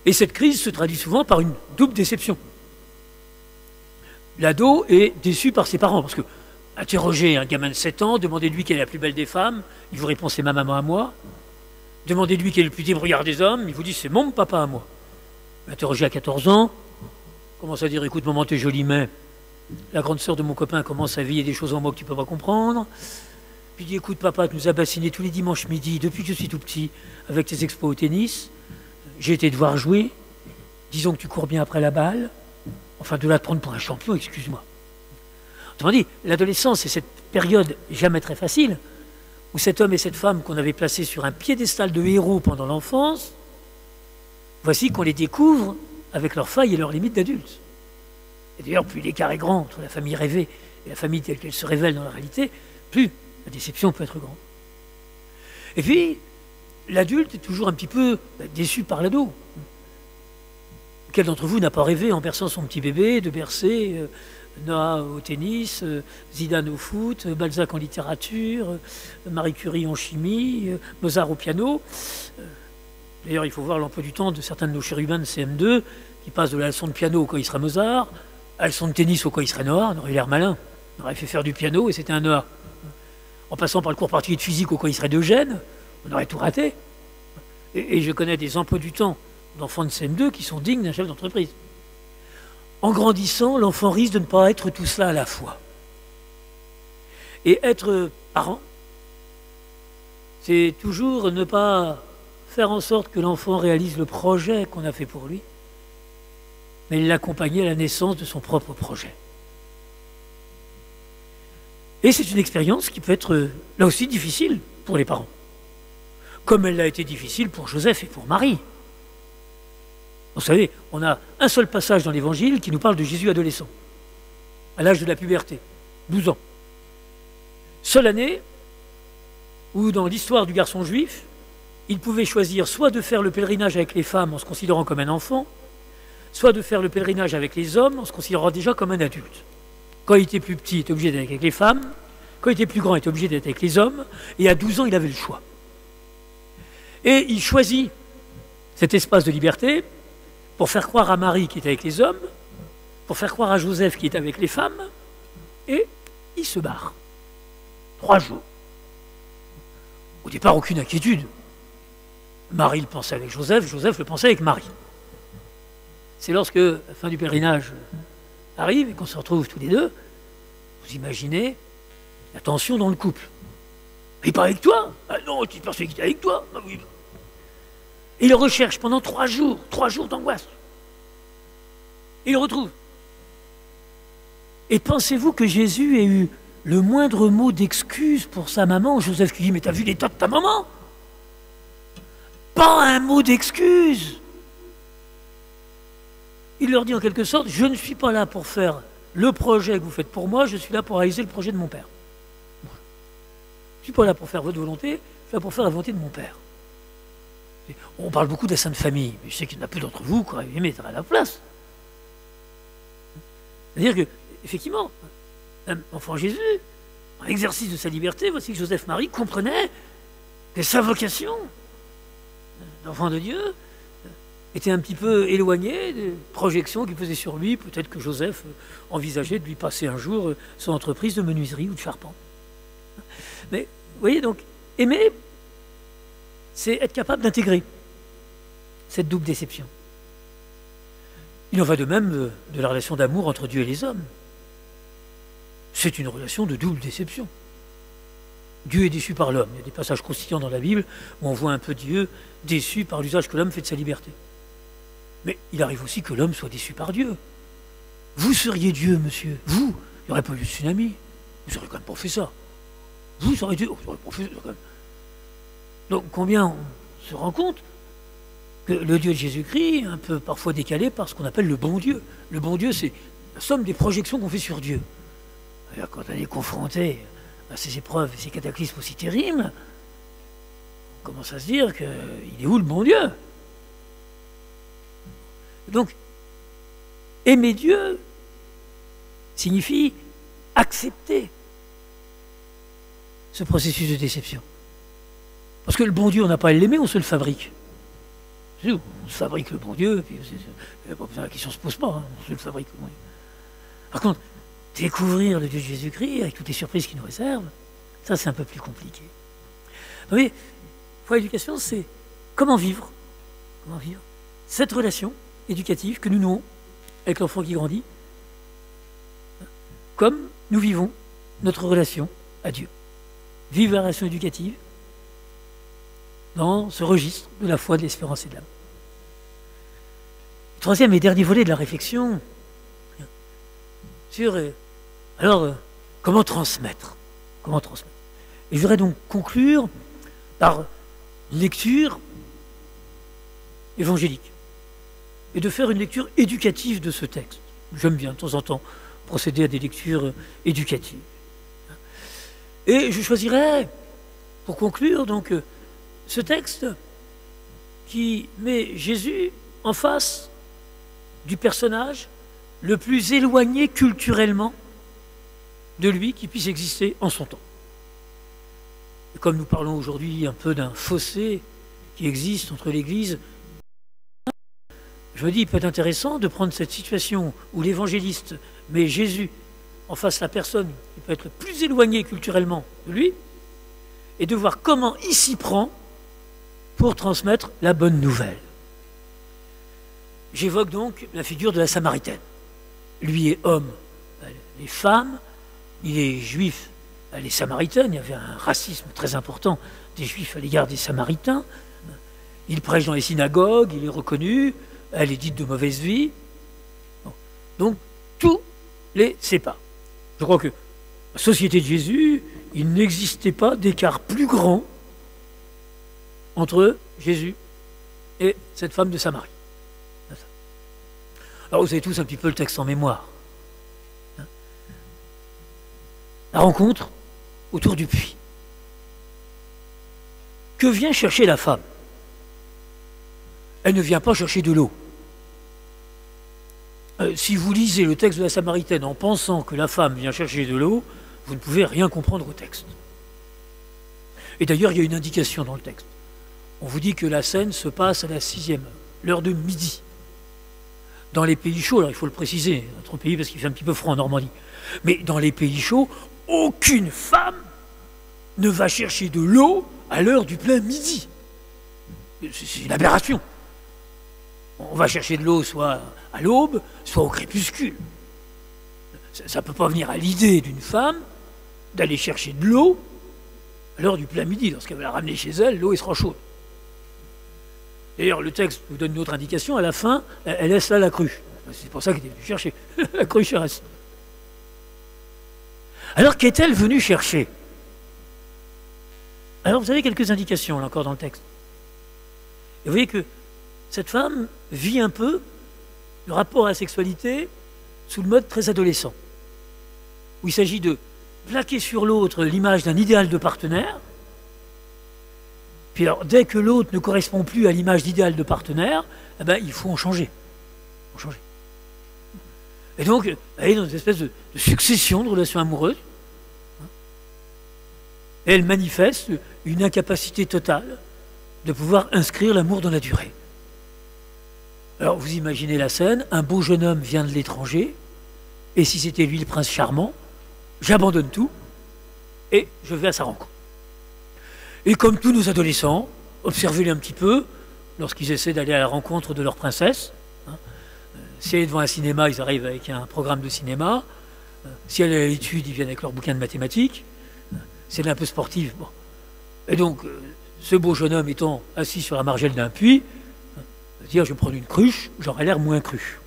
Et cette crise se traduit souvent par une double déception. L'ado est déçu par ses parents, parce que interrogez un gamin de 7 ans, demandez-lui quelle est la plus belle des femmes, il vous répond c'est ma maman à moi. Demandez-lui quel est le plus débrouillard des hommes, il vous dit c'est mon papa à moi. Interrogez à 14 ans, commence à dire écoute maman t'es jolie mais la grande sœur de mon copain commence à veiller des choses en moi que tu ne peux pas comprendre. Puis il dit écoute papa tu nous as bassinés tous les dimanches midi depuis que je suis tout petit avec tes expos au tennis. J'ai été te voir jouer, disons que tu cours bien après la balle, enfin de là te prendre pour un champion, excuse-moi. Autrement dit, l'adolescence, c'est cette période jamais très facile, où cet homme et cette femme qu'on avait placés sur un piédestal de héros pendant l'enfance, voici qu'on les découvre avec leurs failles et leurs limites d'adultes. Et d'ailleurs, plus l'écart est grand entre la famille rêvée et la famille telle qu'elle se révèle dans la réalité, plus la déception peut être grande. Et puis, l'adulte est toujours un petit peu déçu par l'ado. Quel d'entre vous n'a pas rêvé en berçant son petit bébé de bercer Noah au tennis, Zidane au foot, Balzac en littérature, Marie Curie en chimie, Mozart au piano. D'ailleurs, il faut voir l'emploi du temps de certains de nos chérubins de CM2 qui passent de la leçon de piano au quoi il sera Mozart, à la leçon de tennis au quoi il serait Noah. On aurait l'air malin. On aurait fait faire du piano et c'était un Noah. En passant par le cours particulier de physique au quoi il serait d'Eugène, on aurait tout raté. Et je connais des emplois du temps d'enfants de CM2 qui sont dignes d'un chef d'entreprise. En grandissant, l'enfant risque de ne pas être tout cela à la fois. Et être parent, c'est toujours ne pas faire en sorte que l'enfant réalise le projet qu'on a fait pour lui, mais l'accompagner à la naissance de son propre projet. Et c'est une expérience qui peut être, là aussi, difficile pour les parents, comme elle l'a été difficile pour Joseph et pour Marie. Vous savez, on a un seul passage dans l'Évangile qui nous parle de Jésus adolescent, à l'âge de la puberté, 12 ans. Seule année où, dans l'histoire du garçon juif, il pouvait choisir soit de faire le pèlerinage avec les femmes en se considérant comme un enfant, soit de faire le pèlerinage avec les hommes en se considérant déjà comme un adulte. Quand il était plus petit, il était obligé d'être avec les femmes, quand il était plus grand, il était obligé d'être avec les hommes, et à 12 ans, il avait le choix. Et il choisit cet espace de liberté pour faire croire à Marie qui est avec les hommes, pour faire croire à Joseph qui est avec les femmes, et il se barre. 3 jours. Au départ, aucune inquiétude. Marie le pensait avec Joseph, Joseph le pensait avec Marie. C'est lorsque la fin du pèlerinage arrive et qu'on se retrouve tous les deux, vous imaginez la tension dans le couple. Il part avec toi? Ah non, tu penses qu'il est avec toi? Ah oui. Et il le recherche pendant 3 jours d'angoisse. Et il le retrouve. Et pensez-vous que Jésus ait eu le moindre mot d'excuse pour sa maman? Joseph qui dit, mais t'as vu l'état de ta maman? Pas un mot d'excuse. Il leur dit en quelque sorte, je ne suis pas là pour faire le projet que vous faites pour moi, je suis là pour réaliser le projet de mon père. Je ne suis pas là pour faire votre volonté, je suis là pour faire la volonté de mon père. On parle beaucoup de la Sainte Famille, mais je sais qu'il y en a peu d'entre vous qui auraient aimé être à la place. C'est-à-dire que, effectivement, l'enfant Jésus, en l'exercice de sa liberté, voici que Joseph-Marie comprenait que sa vocation d'enfant de Dieu était un petit peu éloigné des projections qu'il faisait sur lui. Peut-être que Joseph envisageait de lui passer un jour son entreprise de menuiserie ou de charpente. Mais, vous voyez, donc, aimer, c'est être capable d'intégrer cette double déception. Il en va de même de la relation d'amour entre Dieu et les hommes. C'est une relation de double déception. Dieu est déçu par l'homme. Il y a des passages croustillants dans la Bible où on voit un peu Dieu déçu par l'usage que l'homme fait de sa liberté. Mais il arrive aussi que l'homme soit déçu par Dieu. Vous seriez Dieu, monsieur. Vous, il n'y aurait pas eu de tsunami. Vous auriez quand même pas fait ça. Vous seriez Dieu. Vous n'auriez pas fait ça quand même. Donc combien on se rend compte que le Dieu de Jésus-Christ est un peu parfois décalé par ce qu'on appelle le bon Dieu. Le bon Dieu, c'est la somme des projections qu'on fait sur Dieu. Alors, quand on est confronté à ces épreuves et ces cataclysmes aussi terribles, on commence à se dire qu'il est où le bon Dieu? Donc, aimer Dieu signifie accepter ce processus de déception. Parce que le bon Dieu, on n'a pas à l'aimer, on se le fabrique. C'est tout. On se fabrique le bon Dieu, puis la question ne se pose pas, hein, on se le fabrique le bon Dieu. Par contre, découvrir le Dieu de Jésus-Christ, avec toutes les surprises qu'il nous réserve, ça c'est un peu plus compliqué. Vous voyez, foi éducation, c'est comment vivre cette relation éducative que nous nouons avec l'enfant qui grandit, comme nous vivons notre relation à Dieu. Vivre la relation éducative dans ce registre de la foi, de l'espérance et de l'âme. Troisième et dernier volet de la réflexion sur comment transmettre. Et je voudrais donc conclure par une lecture évangélique et de faire une lecture éducative de ce texte. J'aime bien de temps en temps procéder à des lectures éducatives. Et je choisirais, pour conclure, donc, ce texte qui met Jésus en face du personnage le plus éloigné culturellement de lui qui puisse exister en son temps. Et comme nous parlons aujourd'hui un peu d'un fossé qui existe entre l'Église, je me dis, il peut être intéressant de prendre cette situation où l'évangéliste met Jésus en face de la personne qui peut être le plus éloignée culturellement de lui, et de voir comment il s'y prend pour transmettre la bonne nouvelle. J'évoque donc la figure de la Samaritaine. Lui est homme, elle est femme, il est juif, elle est samaritaine, il y avait un racisme très important des juifs à l'égard des samaritains. Il prêche dans les synagogues, il est reconnu, elle est dite de mauvaise vie. Donc, tout les sépare. Je crois que la société de Jésus, il n'existait pas d'écart plus grand entre Jésus et cette femme de Samarie. Alors vous avez tous un petit peu le texte en mémoire. La rencontre autour du puits. Que vient chercher la femme? Elle ne vient pas chercher de l'eau. Si vous lisez le texte de la Samaritaine en pensant que la femme vient chercher de l'eau, vous ne pouvez rien comprendre au texte. Et d'ailleurs, il y a une indication dans le texte. On vous dit que la scène se passe à la 6e heure, l'heure de midi. Dans les pays chauds, alors il faut le préciser, notre pays parce qu'il fait un petit peu froid en Normandie, mais dans les pays chauds, aucune femme ne va chercher de l'eau à l'heure du plein midi. C'est une aberration. On va chercher de l'eau soit à l'aube, soit au crépuscule. Ça ne peut pas venir à l'idée d'une femme d'aller chercher de l'eau à l'heure du plein midi. Lorsqu'elle va la ramener chez elle, l'eau sera chaude. D'ailleurs, le texte nous donne une autre indication. À la fin, elle laisse là la cruche. C'est pour ça qu'elle est venue chercher. La cruche reste. Alors, qu'est-elle venue chercher? Alors, vous avez quelques indications, là encore, dans le texte. Et vous voyez que cette femme vit un peu le rapport à la sexualité sous le mode très adolescent, où il s'agit de plaquer sur l'autre l'image d'un idéal de partenaire. Puis alors, dès que l'autre ne correspond plus à l'image d'idéal de partenaire, eh ben, il faut en changer. Et donc, elle est dans une espèce de succession de relations amoureuses. Et elle manifeste une incapacité totale de pouvoir inscrire l'amour dans la durée. Alors, vous imaginez la scène, un beau jeune homme vient de l'étranger, et si c'était lui le prince charmant, j'abandonne tout, et je vais à sa rencontre. Et comme tous nos adolescents, observez-les un petit peu, lorsqu'ils essaient d'aller à la rencontre de leur princesse. Si elle est devant un cinéma, ils arrivent avec un programme de cinéma. Si elle est à l'étude, ils viennent avec leur bouquin de mathématiques. Si elle est un peu sportive, bon. Et donc, ce beau jeune homme étant assis sur la margelle d'un puits, va dire, je vais prendre une cruche, j'aurai l'air moins cru.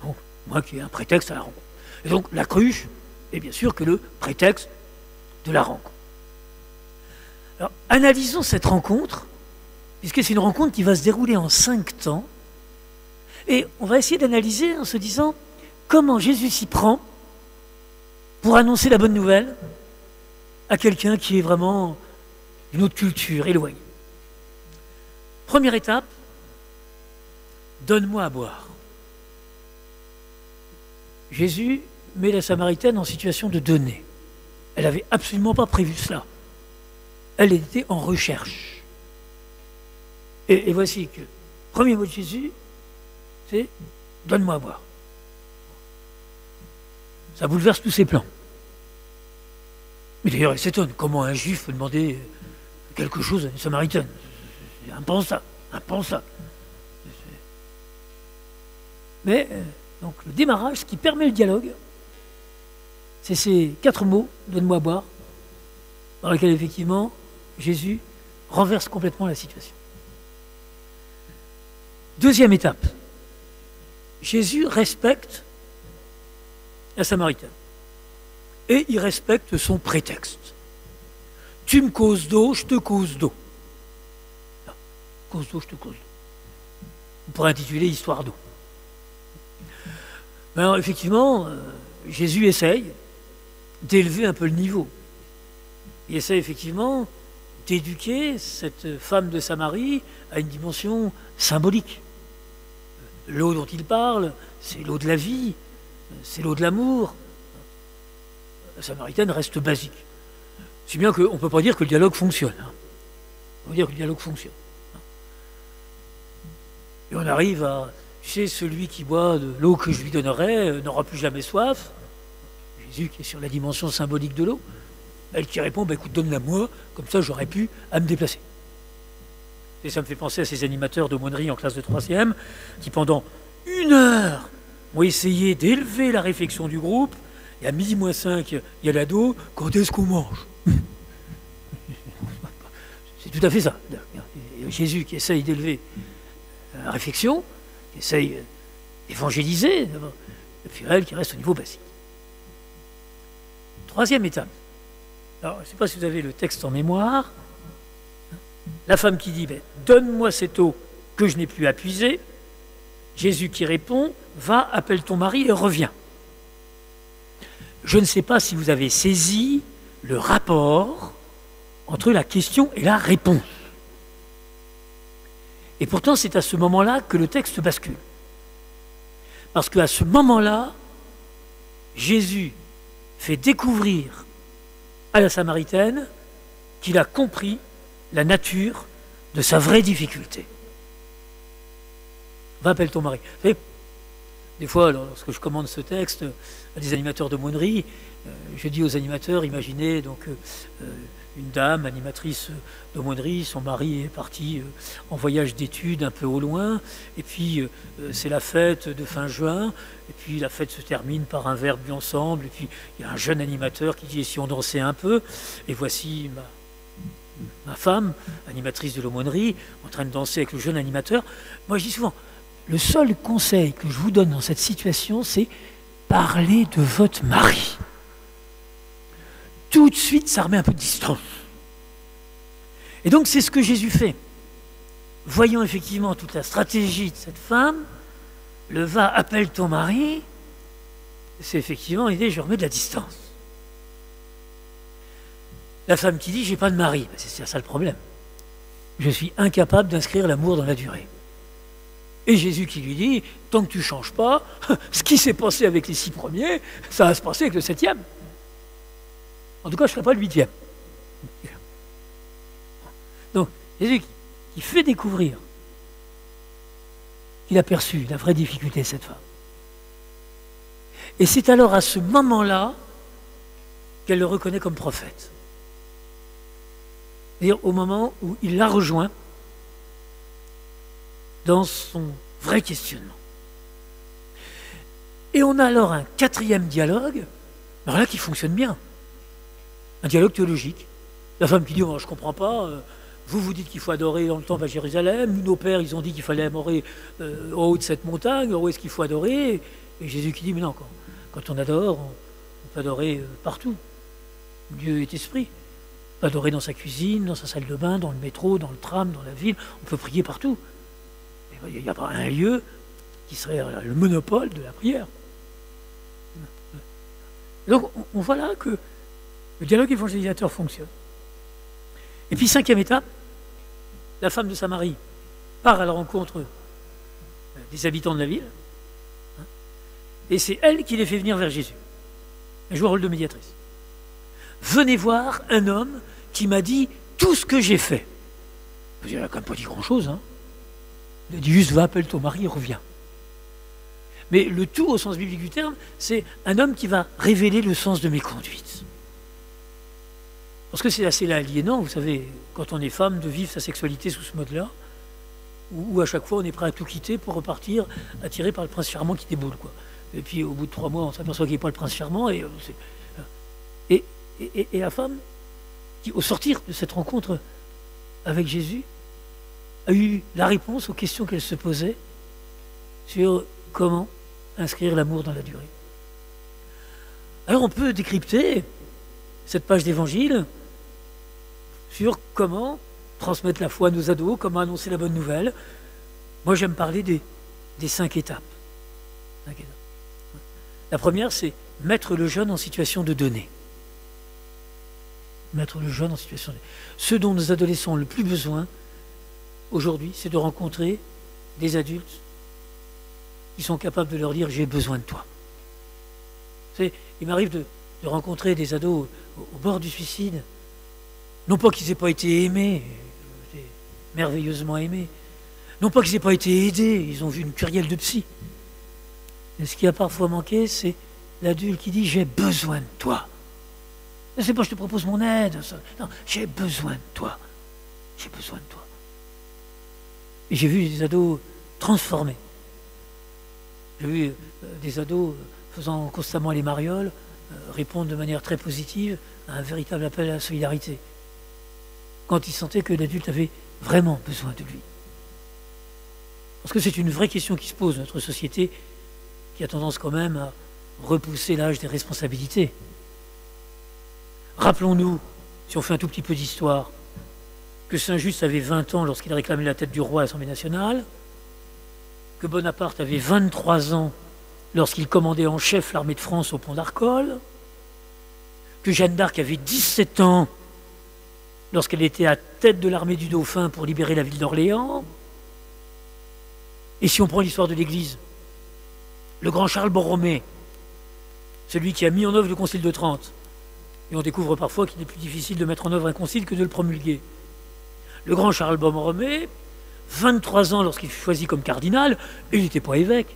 Donc, moi qui ai un prétexte à la rencontre. Et donc, la cruche est bien sûr que le prétexte de la rencontre. Alors, analysons cette rencontre, puisque c'est une rencontre qui va se dérouler en 5 temps, et on va essayer d'analyser en se disant comment Jésus s'y prend pour annoncer la bonne nouvelle à quelqu'un qui est vraiment d'une autre culture, éloignée. Première étape, donne-moi à boire. Jésus met la Samaritaine en situation de donner. Elle n'avait absolument pas prévu cela. Elle était en recherche. Et voici que le premier mot de Jésus, c'est « donne-moi à boire ». Ça bouleverse tous ses plans. Mais d'ailleurs, elle s'étonne. Comment un juif peut demander quelque chose à une Samaritaine? C'est impensable, impensable. Mais, donc, le démarrage, ce qui permet le dialogue, c'est ces 4 mots, donne-moi à boire, dans lesquels, effectivement, Jésus renverse complètement la situation. Deuxième étape, Jésus respecte la Samaritaine. Et il respecte son prétexte. Tu me causes d'eau, je te cause d'eau. Cause d'eau, je te cause d'eau. On pourrait intituler Histoire d'eau. Alors, effectivement, Jésus essaye d'élever un peu le niveau. Il essaie effectivement d'éduquer cette femme de Samarie à une dimension symbolique. L'eau dont il parle, c'est l'eau de la vie, c'est l'eau de l'amour. La Samaritaine reste basique. Si bien qu'on ne peut pas dire que le dialogue fonctionne. On peut dire que le dialogue fonctionne. Et on arrive à, tu sais, celui qui boit de l'eau que je lui donnerai n'aura plus jamais soif. Jésus qui est sur la dimension symbolique de l'eau. Elle qui répond, écoute, donne-la moi, comme ça j'aurais pu à me déplacer. Et ça me fait penser à ces animateurs d'aumônerie en classe de 3e qui pendant 1 heure ont essayé d'élever la réflexion du groupe. Et à 12:05, il y a l'ado, quand est-ce qu'on mange? C'est tout à fait ça. Jésus qui essaye d'élever la réflexion, qui essaye d'évangéliser, et puis elle qui reste au niveau basique. 3e étape. Alors, je ne sais pas si vous avez le texte en mémoire. La femme qui dit, donne-moi cette eau que je n'ai plus à puiser. Jésus qui répond, va, appelle ton mari et reviens. Je ne sais pas si vous avez saisi le rapport entre la question et la réponse. Et pourtant, c'est à ce moment-là que le texte bascule. Parce qu'à ce moment-là, Jésus fait découvrir à la Samaritaine qu'il a compris la nature de sa vraie difficulté. Va, appelle ton mari. Vous savez, des fois, lorsque je commande ce texte à des animateurs d'aumônerie, je dis aux animateurs, imaginez donc une dame, animatrice d'aumônerie, son mari est parti en voyage d'études un peu au loin, et puis c'est la fête de fin juin, et puis la fête se termine par un verre bu ensemble, et puis il y a un jeune animateur qui dit « et si on dansait un peu ?» Et voici ma femme, animatrice de l'aumônerie, en train de danser avec le jeune animateur. Moi je dis souvent, le seul conseil que je vous donne dans cette situation, c'est parler de votre mari. Tout de suite, ça remet un peu de distance. Et donc, c'est ce que Jésus fait. Voyant effectivement toute la stratégie de cette femme, le va, appelle ton mari, c'est effectivement l'idée, je remets de la distance. La femme qui dit, j'ai pas de mari, c'est ça le problème. Je suis incapable d'inscrire l'amour dans la durée. Et Jésus qui lui dit, tant que tu ne changes pas, ce qui s'est passé avec les 6 premiers, ça va se passer avec le 7e. En tout cas, je ne serai pas le 8e. Donc, Jésus qui fait découvrir qu'il a perçu la vraie difficulté de cette femme. Et c'est alors à ce moment-là qu'elle le reconnaît comme prophète. C'est-à-dire au moment où il la rejoint dans son vrai questionnement. Et on a alors un 4e dialogue, alors là qui fonctionne bien. Un dialogue théologique. La femme qui dit, oh, je ne comprends pas, vous dites qu'il faut adorer dans le temple à Jérusalem, nos pères ils ont dit qu'il fallait adorer au haut de cette montagne, où est-ce qu'il faut adorer? Et Jésus qui dit, mais non, quand on adore, on peut adorer partout. Dieu est esprit. On peut adorer dans sa cuisine, dans sa salle de bain, dans le métro, dans le tram, dans la ville, on peut prier partout. Il n'y a pas un lieu qui serait le monopole de la prière. Donc on voit là que le dialogue évangélisateur fonctionne. Et puis 5e étape, la femme de Samarie part à la rencontre des habitants de la ville, hein, et c'est elle qui les fait venir vers Jésus. Elle joue un rôle de médiatrice. Venez voir un homme qui m'a dit tout ce que j'ai fait. Il n'a quand même pas dit grand-chose. Hein. Il a dit juste va, appelle ton mari et reviens. Mais le tout, au sens biblique du terme, c'est un homme qui va révéler le sens de mes conduites. Parce que c'est assez aliénant, vous savez, quand on est femme, de vivre sa sexualité sous ce mode-là, où à chaque fois on est prêt à tout quitter pour repartir attiré par le prince charmant qui déboule, quoi. Et puis au bout de 3 mois, on s'aperçoit qu'il n'est pas le prince charmant, et la femme, qui, au sortir de cette rencontre avec Jésus, a eu la réponse aux questions qu'elle se posait sur comment inscrire l'amour dans la durée. Alors on peut décrypter cette page d'évangile sur comment transmettre la foi à nos ados, comment annoncer la bonne nouvelle. Moi j'aime parler des 5 étapes. La première, c'est mettre le jeune en situation de donner. Mettre le jeune en situation de donner. Ce dont nos adolescents ont le plus besoin aujourd'hui, c'est de rencontrer des adultes qui sont capables de leur dire « j'ai besoin de toi ». Il m'arrive de rencontrer des ados au bord du suicide, non pas qu'ils n'aient pas été aimés, merveilleusement aimés, non pas qu'ils n'aient pas été aidés, ils ont vu une kyrielle de psy. Mais ce qui a parfois manqué, c'est l'adulte qui dit « j'ai besoin de toi ». C'est pas « je te propose mon aide ». Non, « j'ai besoin de toi ». J'ai besoin de toi. Et j'ai vu des ados transformés. J'ai vu des ados faisant constamment les marioles, répondre de manière très positive à un véritable appel à la solidarité, quand ils sentaient que l'adulte avait vraiment besoin de lui. Parce que c'est une vraie question qui se pose, notre société, qui a tendance quand même à repousser l'âge des responsabilités. Rappelons-nous, si on fait un tout petit peu d'histoire, que Saint-Just avait 20 ans lorsqu'il a réclamé la tête du roi à l'Assemblée nationale, que Bonaparte avait 23 ans lorsqu'il commandait en chef l'armée de France au pont d'Arcole, que Jeanne d'Arc avait 17 ans lorsqu'elle était à tête de l'armée du Dauphin pour libérer la ville d'Orléans. Et si on prend l'histoire de l'Église, le grand Charles Borromée, celui qui a mis en œuvre le Concile de Trente, et on découvre parfois qu'il est plus difficile de mettre en œuvre un concile que de le promulguer. Le grand Charles Borromée, 23 ans lorsqu'il fut choisi comme cardinal, et il n'était pas évêque.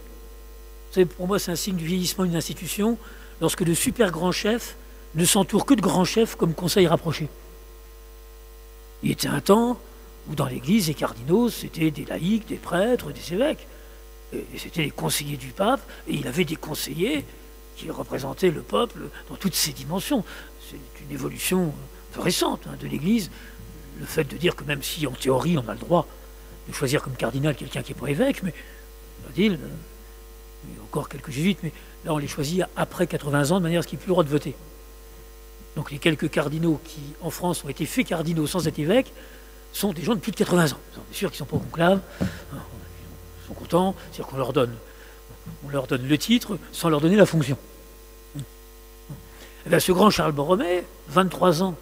Pour moi, c'est un signe du vieillissement d'une institution, lorsque de super grands chefs ne s'entourent que de grands chefs comme conseil rapproché. Il était un temps où dans l'Église, les cardinaux, c'était des laïcs, des prêtres, des évêques. Et c'était les conseillers du pape, et il avait des conseillers qui représentaient le peuple dans toutes ses dimensions. C'est une évolution récente de l'Église, le fait de dire que même si en théorie on a le droit de choisir comme cardinal quelqu'un qui n'est pas évêque, mais il y a encore quelques jésuites, mais là on les choisit après 80 ans de manière à ce qu'il n'y ait plus le droit de voter. Donc les quelques cardinaux qui en France ont été faits cardinaux sans être évêques sont des gens de plus de 80 ans. C'est sûr qu'ils ne sont pas au conclave, ils sont contents, c'est-à-dire qu'on leur donne le titre sans leur donner la fonction. Et bien, ce grand Charles Borromée, 23 ans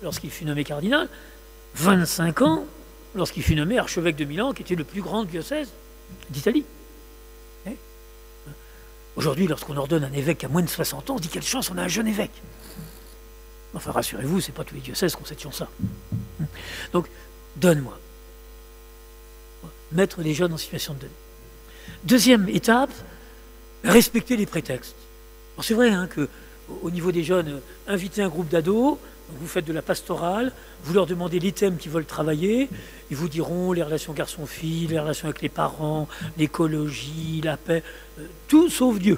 lorsqu'il fut nommé cardinal, 25 ans lorsqu'il fut nommé archevêque de Milan, qui était le plus grand diocèse d'Italie. Aujourd'hui, lorsqu'on ordonne un évêque à moins de 60 ans, on se dit quelle chance, on a un jeune évêque. Enfin, rassurez-vous, ce n'est pas tous les diocèses qui ont cette chance-là. Donc, donne-moi. Mettre les jeunes en situation de donner. Deuxième étape, respecter les prétextes. C'est vrai qu'au niveau des jeunes, invitez un groupe d'ados, vous faites de la pastorale, vous leur demandez les thèmes qu'ils veulent travailler, ils vous diront les relations garçon-fille, les relations avec les parents, l'écologie, la paix, tout sauf Dieu.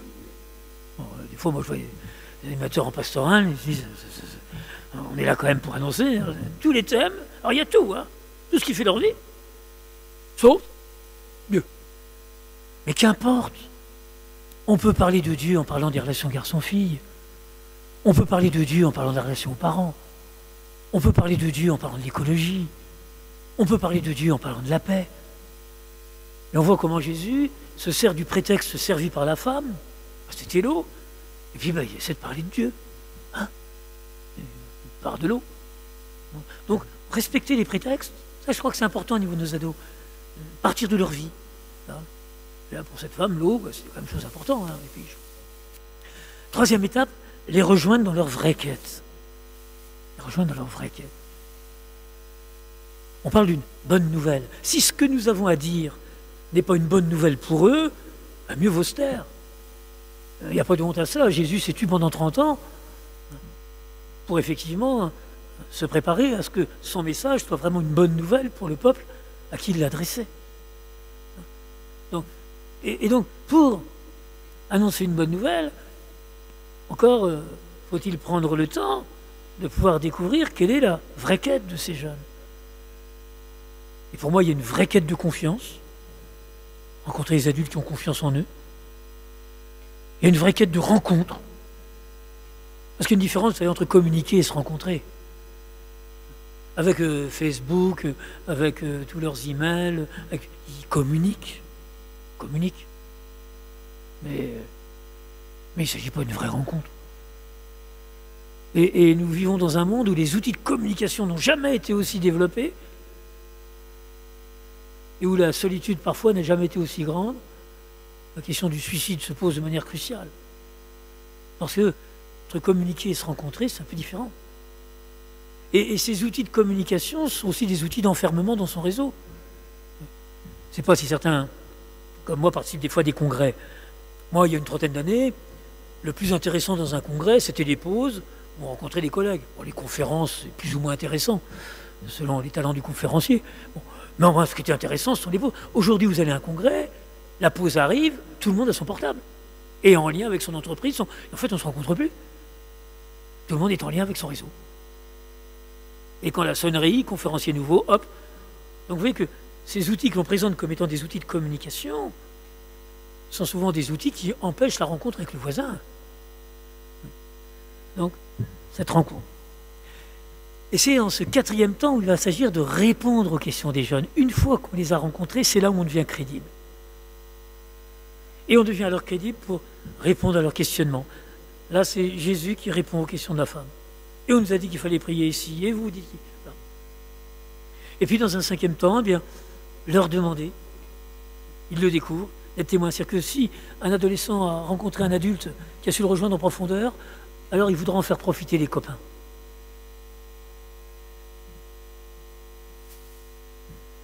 Bon, des fois, moi, je vois des animateurs en pastorale, ils disent, on est là quand même pour annoncer tous les thèmes. Alors, il y a tout, tout ce qui fait leur vie, sauf Dieu. Mais qu'importe, on peut parler de Dieu en parlant des relations garçon-fille. On peut parler de Dieu en parlant de la relation aux parents. On peut parler de Dieu en parlant de l'écologie. On peut parler de Dieu en parlant de la paix. Et on voit comment Jésus se sert du prétexte servi par la femme, c'était l'eau, Et puis il essaie de parler de Dieu. Hein, il part de l'eau. Donc, respecter les prétextes, ça je crois que c'est important au niveau de nos ados. Partir de leur vie. Là, pour cette femme, l'eau, c'est quand même chose importante. Hein, et puis, troisième étape, les rejoindre dans leur vraie quête. Les rejoindre dans leur vraie quête. On parle d'une bonne nouvelle. Si ce que nous avons à dire n'est pas une bonne nouvelle pour eux, mieux vaut se taire. Il n'y a pas de honte à ça. Jésus s'est tué pendant 30 ans pour effectivement se préparer à ce que son message soit vraiment une bonne nouvelle pour le peuple à qui il l'adressait. Donc, pour annoncer une bonne nouvelle, encore faut-il prendre le temps de pouvoir découvrir quelle est la vraie quête de ces jeunes. Et pour moi, il y a une vraie quête de confiance. Rencontrer les adultes qui ont confiance en eux. Il y a une vraie quête de rencontre. Parce qu'il y a une différence, vous savez, entre communiquer et se rencontrer. Avec Facebook, avec tous leurs emails, ils communiquent. Mais il ne s'agit pas d'une vraie rencontre. Et nous vivons dans un monde où les outils de communication n'ont jamais été aussi développés et où la solitude parfois n'a jamais été aussi grande. La question du suicide se pose de manière cruciale. Parce que entre communiquer et se rencontrer, c'est un peu différent. Et ces outils de communication sont aussi des outils d'enfermement dans son réseau. Je ne sais pas si certains, comme moi, participent des fois à des congrès. Moi, il y a une trentaine d'années, le plus intéressant dans un congrès, c'était les pauses où on rencontrait des collègues. Bon, les conférences, c'est plus ou moins intéressant, selon les talents du conférencier. Bon. Mais en vrai, ce qui était intéressant, ce sont les pauses. Aujourd'hui, vous allez à un congrès, la pause arrive, tout le monde a son portable. Et en lien avec son entreprise. En fait, on ne se rencontre plus. Tout le monde est en lien avec son réseau. Et quand la sonnerie, conférencier nouveau, hop. Donc vous voyez que ces outils que l'on présente comme étant des outils de communication sont souvent des outils qui empêchent la rencontre avec le voisin. Donc, cette rencontre. Et c'est en ce quatrième temps où il va s'agir de répondre aux questions des jeunes. Une fois qu'on les a rencontrés, c'est là où on devient crédible. Et on devient alors crédible pour répondre à leurs questionnements. Là, c'est Jésus qui répond aux questions de la femme. Et on nous a dit qu'il fallait prier ici, et vous dites... Et puis dans un cinquième temps, eh bien, leur demander, ils le découvrent, d'être témoins. C'est-à-dire que si un adolescent a rencontré un adulte qui a su le rejoindre en profondeur, alors il voudra en faire profiter les copains.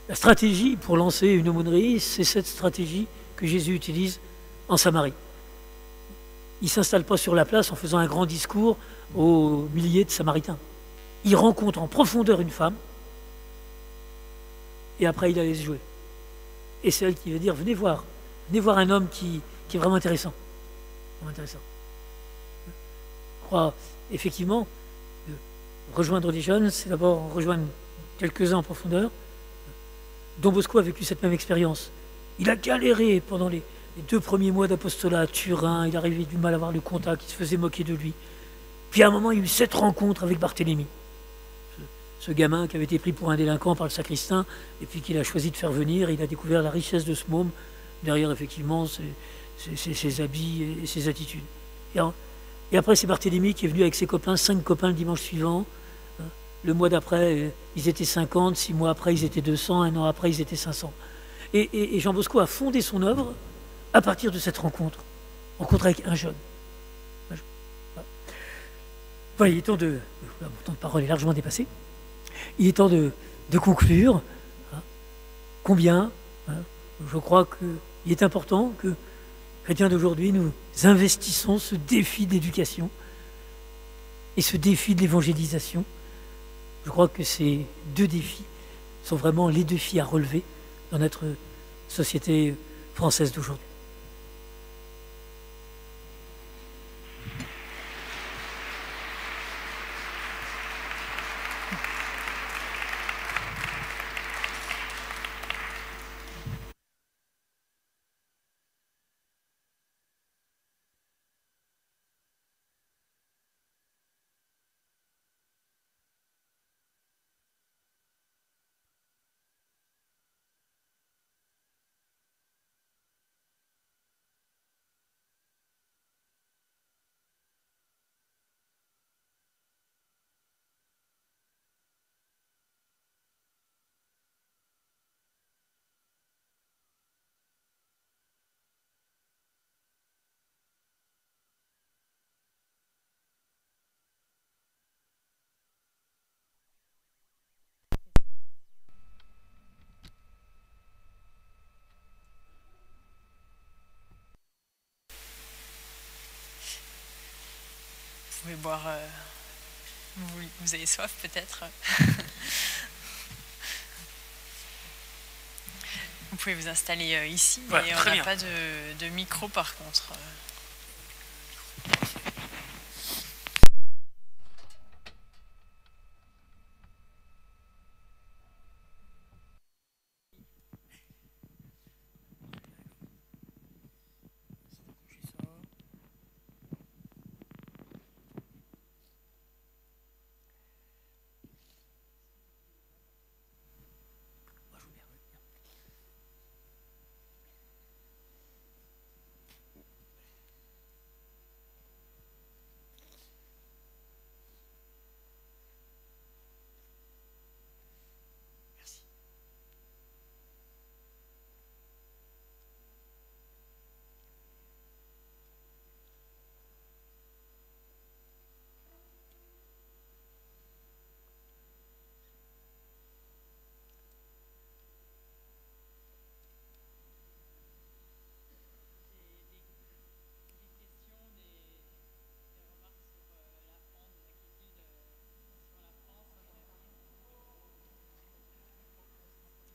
La stratégie pour lancer une aumônerie, c'est cette stratégie que Jésus utilise en Samarie. Il ne s'installe pas sur la place en faisant un grand discours aux milliers de Samaritains. Il rencontre en profondeur une femme, et après il la laisse jouer. Et c'est elle qui va dire, venez voir un homme qui est vraiment intéressant. Je crois, effectivement, de rejoindre des jeunes, c'est d'abord rejoindre quelques-uns en profondeur. Don Bosco a vécu cette même expérience. Il a galéré pendant les 2 premiers mois d'apostolat à Turin, il arrivait du mal à avoir le contact, il se faisait moquer de lui. Puis à un moment, il y a eu cette rencontre avec Barthélemy, ce gamin qui avait été pris pour un délinquant par le sacristain, et puis qu'il a choisi de faire venir, et il a découvert la richesse de ce môme, derrière effectivement ses habits et ses attitudes. Et après, c'est Barthélemy qui est venu avec ses copains, 5 copains le dimanche suivant. Le mois d'après, ils étaient 50, 6 mois après, ils étaient 200, 1 an après, ils étaient 500. Et Jean Bosco a fondé son œuvre à partir de cette rencontre avec un jeune. Voilà, il est temps de... Mon temps de parole est largement dépassé. Il est temps de conclure. Combien je crois qu'il est important que, chrétiens d'aujourd'hui, nous investissons ce défi d'éducation et ce défi de l'évangélisation. Je crois que ces 2 défis sont vraiment les défis à relever dans notre société française d'aujourd'hui. pouvez boire. Vous avez soif peut-être. Vous pouvez vous installer ici, mais ouais, on n'a pas de micro par contre.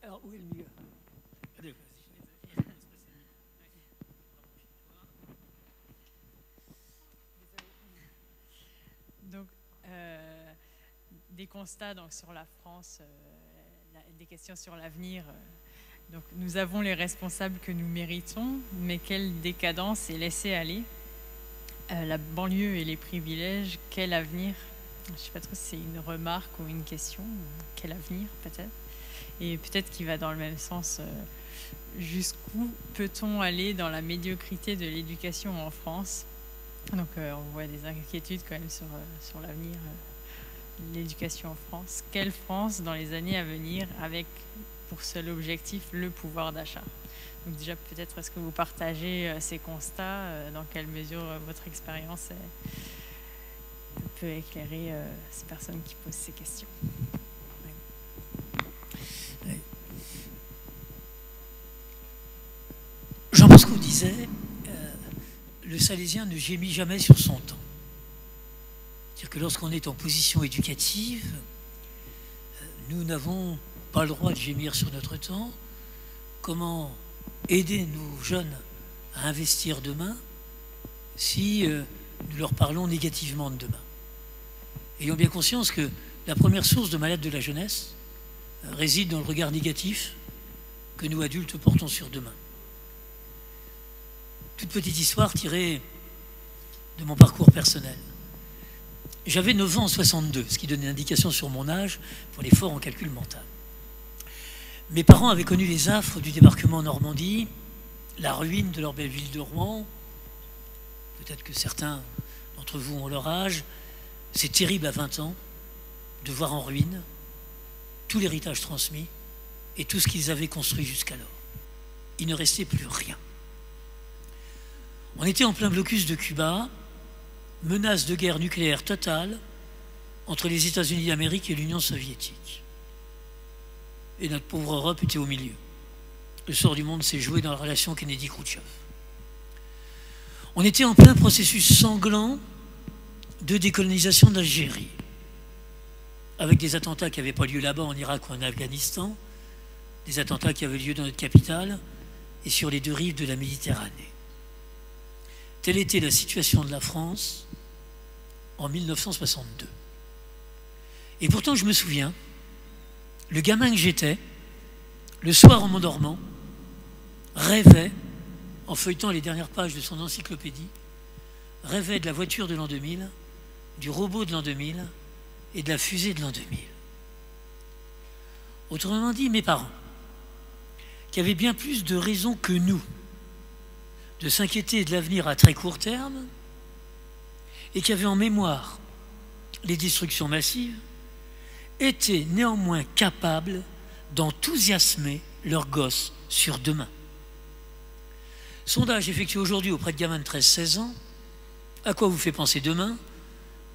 Alors, où est le milieu? Donc, des constats donc, sur la France, des questions sur l'avenir. Donc, nous avons les responsables que nous méritons, mais quelle décadence et laisser aller. La banlieue et les privilèges, quel avenir? Je ne sais pas trop si c'est une remarque ou une question. Quel avenir, peut-être? Et peut-être qu'il va dans le même sens. Jusqu'où peut-on aller dans la médiocrité de l'éducation en France? Donc on voit des inquiétudes quand même sur l'avenir de l'éducation en France. Quelle France dans les années à venir avec pour seul objectif le pouvoir d'achat? Donc déjà peut-être est-ce que vous partagez ces constats? Dans quelle mesure votre expérience peut éclairer ces personnes qui posent ces questions? Jean Bosco disait le Salésien ne gémit jamais sur son temps. C'est-à-dire que lorsqu'on est en position éducative, nous n'avons pas le droit de gémir sur notre temps. Comment aider nos jeunes à investir demain si nous leur parlons négativement de demain? Ayons bien conscience que la première source de mal-être de la jeunesse réside dans le regard négatif que nous adultes portons sur demain. Toute petite histoire tirée de mon parcours personnel. J'avais 9 ans en 62, ce qui donne une indication sur mon âge pour l'effort en calcul mental. Mes parents avaient connu les affres du débarquement en Normandie, la ruine de leur belle ville de Rouen. Peut-être que certains d'entre vous ont leur âge. C'est terrible à 20 ans de voir en ruine tout l'héritage transmis et tout ce qu'ils avaient construit jusqu'alors. Il ne restait plus rien. On était en plein blocus de Cuba, menace de guerre nucléaire totale entre les États-Unis d'Amérique et l'Union soviétique. Et notre pauvre Europe était au milieu. Le sort du monde s'est joué dans la relation Kennedy-Khrouchtchev. On était en plein processus sanglant de décolonisation d'Algérie, avec des attentats qui n'avaient pas lieu là-bas en Irak ou en Afghanistan, des attentats qui avaient lieu dans notre capitale et sur les deux rives de la Méditerranée. Telle était la situation de la France en 1962. Et pourtant, je me souviens, le gamin que j'étais, le soir en m'endormant, rêvait, en feuilletant les dernières pages de son encyclopédie, rêvait de la voiture de l'an 2000, du robot de l'an 2000 et de la fusée de l'an 2000. Autrement dit, mes parents, qui avaient bien plus de raisons que nous de s'inquiéter de l'avenir à très court terme et qui avaient en mémoire les destructions massives, étaient néanmoins capables d'enthousiasmer leurs gosses sur demain. Sondage effectué aujourd'hui auprès de gamins de 13-16 ans, à quoi vous fait penser demain?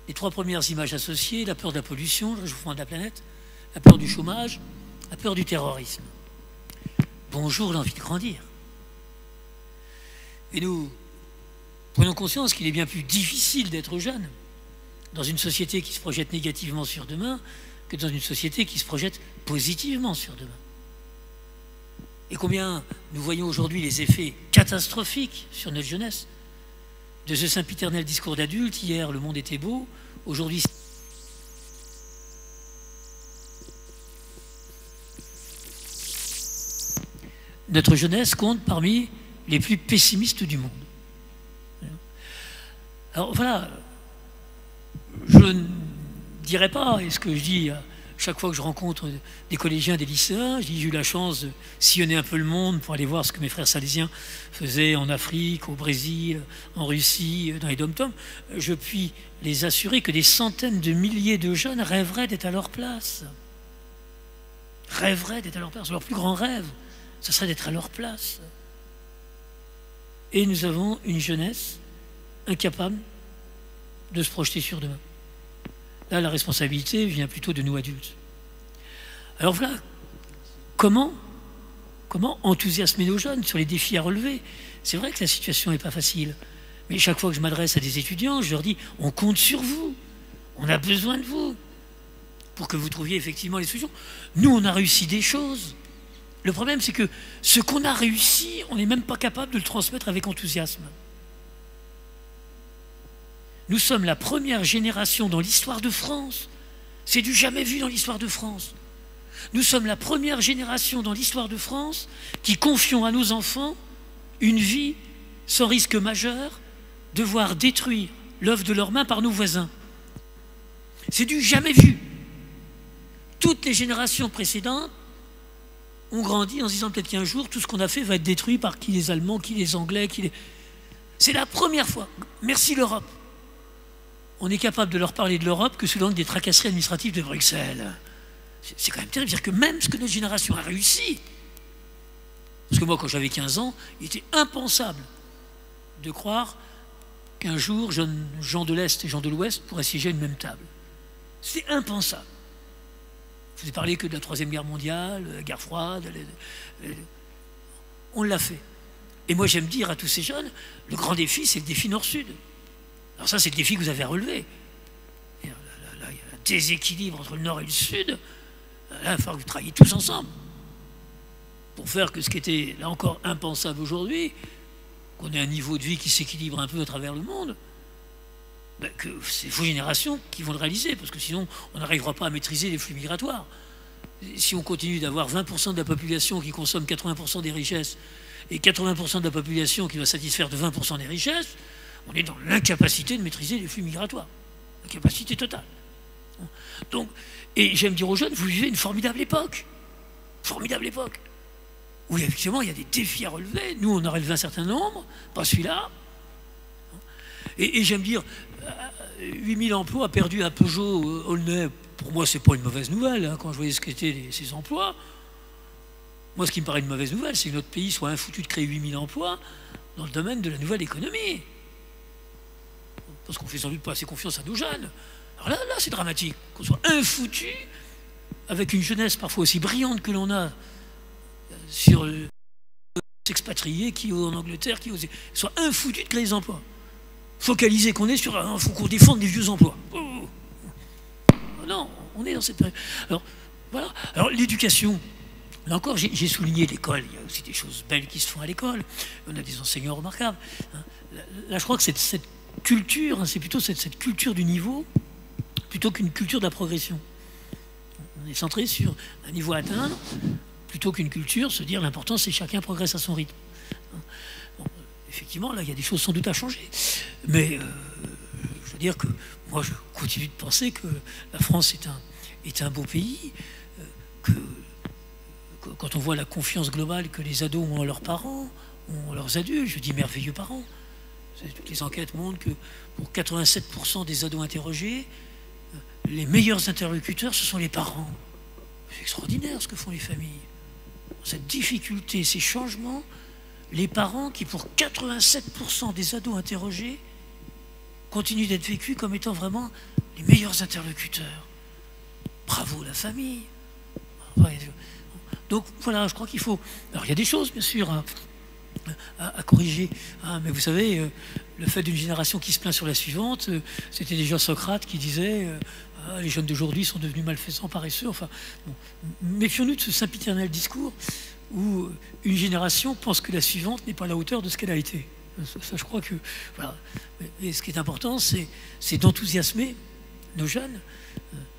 Les 3 premières images associées, la peur de la pollution, le réchauffement de la planète, la peur du chômage, la peur du terrorisme. Bonjour l'envie de grandir. Et nous prenons conscience qu'il est bien plus difficile d'être jeune dans une société qui se projette négativement sur demain que dans une société qui se projette positivement sur demain. Et combien nous voyons aujourd'hui les effets catastrophiques sur notre jeunesse de ce sempiternel discours d'adulte. Hier, le monde était beau. Aujourd'hui, notre jeunesse compte parmi les plus pessimistes du monde. Alors voilà, je ne dirais pas, et ce que je dis chaque fois que je rencontre des collégiens, des lycéens, je dis j'ai eu la chance de sillonner un peu le monde pour aller voir ce que mes frères salésiens faisaient en Afrique, au Brésil, en Russie, dans les dom-toms. Je puis les assurer que des centaines de milliers de jeunes rêveraient d'être à leur place. Rêveraient d'être à leur place. Leur plus grand rêve, ce serait d'être à leur place. Et nous avons une jeunesse incapable de se projeter sur demain. Là, la responsabilité vient plutôt de nous adultes. Alors voilà, comment enthousiasmer nos jeunes sur les défis à relever? C'est vrai que la situation n'est pas facile, mais chaque fois que je m'adresse à des étudiants, je leur dis, on compte sur vous, on a besoin de vous, pour que vous trouviez effectivement les solutions. Nous, on a réussi des choses. Le problème, c'est que ce qu'on a réussi, on n'est même pas capable de le transmettre avec enthousiasme. Nous sommes la première génération dans l'histoire de France. C'est du jamais vu dans l'histoire de France. Nous sommes la première génération dans l'histoire de France qui confions à nos enfants une vie sans risque majeur de voir détruire l'œuvre de leurs mains par nos voisins. C'est du jamais vu. Toutes les générations précédentes ont grandi en se disant peut-être qu'un jour, tout ce qu'on a fait va être détruit par qui les Allemands, qui les Anglais, qui les... C'est la première fois. Merci l'Europe. On est capable de leur parler de l'Europe que sous l'angle des tracasseries administratives de Bruxelles. C'est quand même terrible. C'est-à-dire que même ce que notre génération a réussi, parce que moi, quand j'avais 15 ans, il était impensable de croire qu'un jour, jeunes gens de l'Est et gens de l'Ouest pourraient siéger à une même table. C'est impensable. Je vous ai parlé que de la Troisième Guerre mondiale, la guerre froide. On l'a fait. Et moi, j'aime dire à tous ces jeunes, le grand défi, c'est le défi Nord-Sud. Alors ça, c'est le défi que vous avez relevé. Là, il y a un déséquilibre entre le Nord et le Sud. Là, il va falloir que vous travailliez tous ensemble pour faire que ce qui était, là encore, impensable aujourd'hui, qu'on ait un niveau de vie qui s'équilibre un peu à travers le monde, ben, que c'est vos générations qui vont le réaliser, parce que sinon, on n'arrivera pas à maîtriser les flux migratoires. Si on continue d'avoir 20% de la population qui consomme 80% des richesses et 80% de la population qui va satisfaire de 20% des richesses, on est dans l'incapacité de maîtriser les flux migratoires. Incapacité totale. Donc, et j'aime dire aux jeunes, vous vivez une formidable époque. Formidable époque. Où effectivement, il y a des défis à relever. Nous, on a relevé un certain nombre, pas celui-là. Et j'aime dire, 8000 emplois perdus à Peugeot-Aulnay, pour moi, c'est pas une mauvaise nouvelle, hein, quand je voyais ce qu'étaient ces emplois. Moi, ce qui me paraît une mauvaise nouvelle, c'est que notre pays soit infoutu de créer 8000 emplois dans le domaine de la nouvelle économie. Parce qu'on fait sans doute pas assez confiance à nos jeunes. Alors là c'est dramatique. Qu'on soit infoutu, avec une jeunesse parfois aussi brillante que l'on a sur s'expatrier, qui en Angleterre, qui soit infoutu de créer des emplois. Focalisé qu'on est sur... Il faut qu'on défende les vieux emplois. Non, on est dans cette période. Alors, voilà. Alors, l'éducation... Là encore, j'ai souligné l'école. Il y a aussi des choses belles qui se font à l'école. On a des enseignants remarquables. Là, je crois que cette culture, c'est plutôt cette culture du niveau, plutôt qu'une culture de la progression. On est centré sur un niveau à atteindre, plutôt qu'une culture, se dire l'important, c'est que chacun progresse à son rythme. Bon, effectivement, là, il y a des choses sans doute à changer. Mais je veux dire que moi, je continue de penser que la France est un beau pays, que quand on voit la confiance globale que les ados ont en leurs parents, ont en leurs adultes, je dis merveilleux parents. Toutes les enquêtes montrent que pour 87% des ados interrogés, les meilleurs interlocuteurs, ce sont les parents. C'est extraordinaire ce que font les familles. Cette difficulté, ces changements, les parents qui, pour 87% des ados interrogés, continuent d'être vécus comme étant vraiment les meilleurs interlocuteurs. Bravo la famille. Donc voilà, je crois qu'il faut... Alors il y a des choses, bien sûr, à corriger. Mais vous savez, le fait d'une génération qui se plaint sur la suivante, c'était déjà Socrate qui disait les jeunes d'aujourd'hui sont devenus malfaisants, paresseux. Enfin, bon, méfions-nous de ce sempiternel discours où une génération pense que la suivante n'est pas à la hauteur de ce qu'elle a été. Ça, je crois que... Voilà. Et ce qui est important, c'est d'enthousiasmer nos jeunes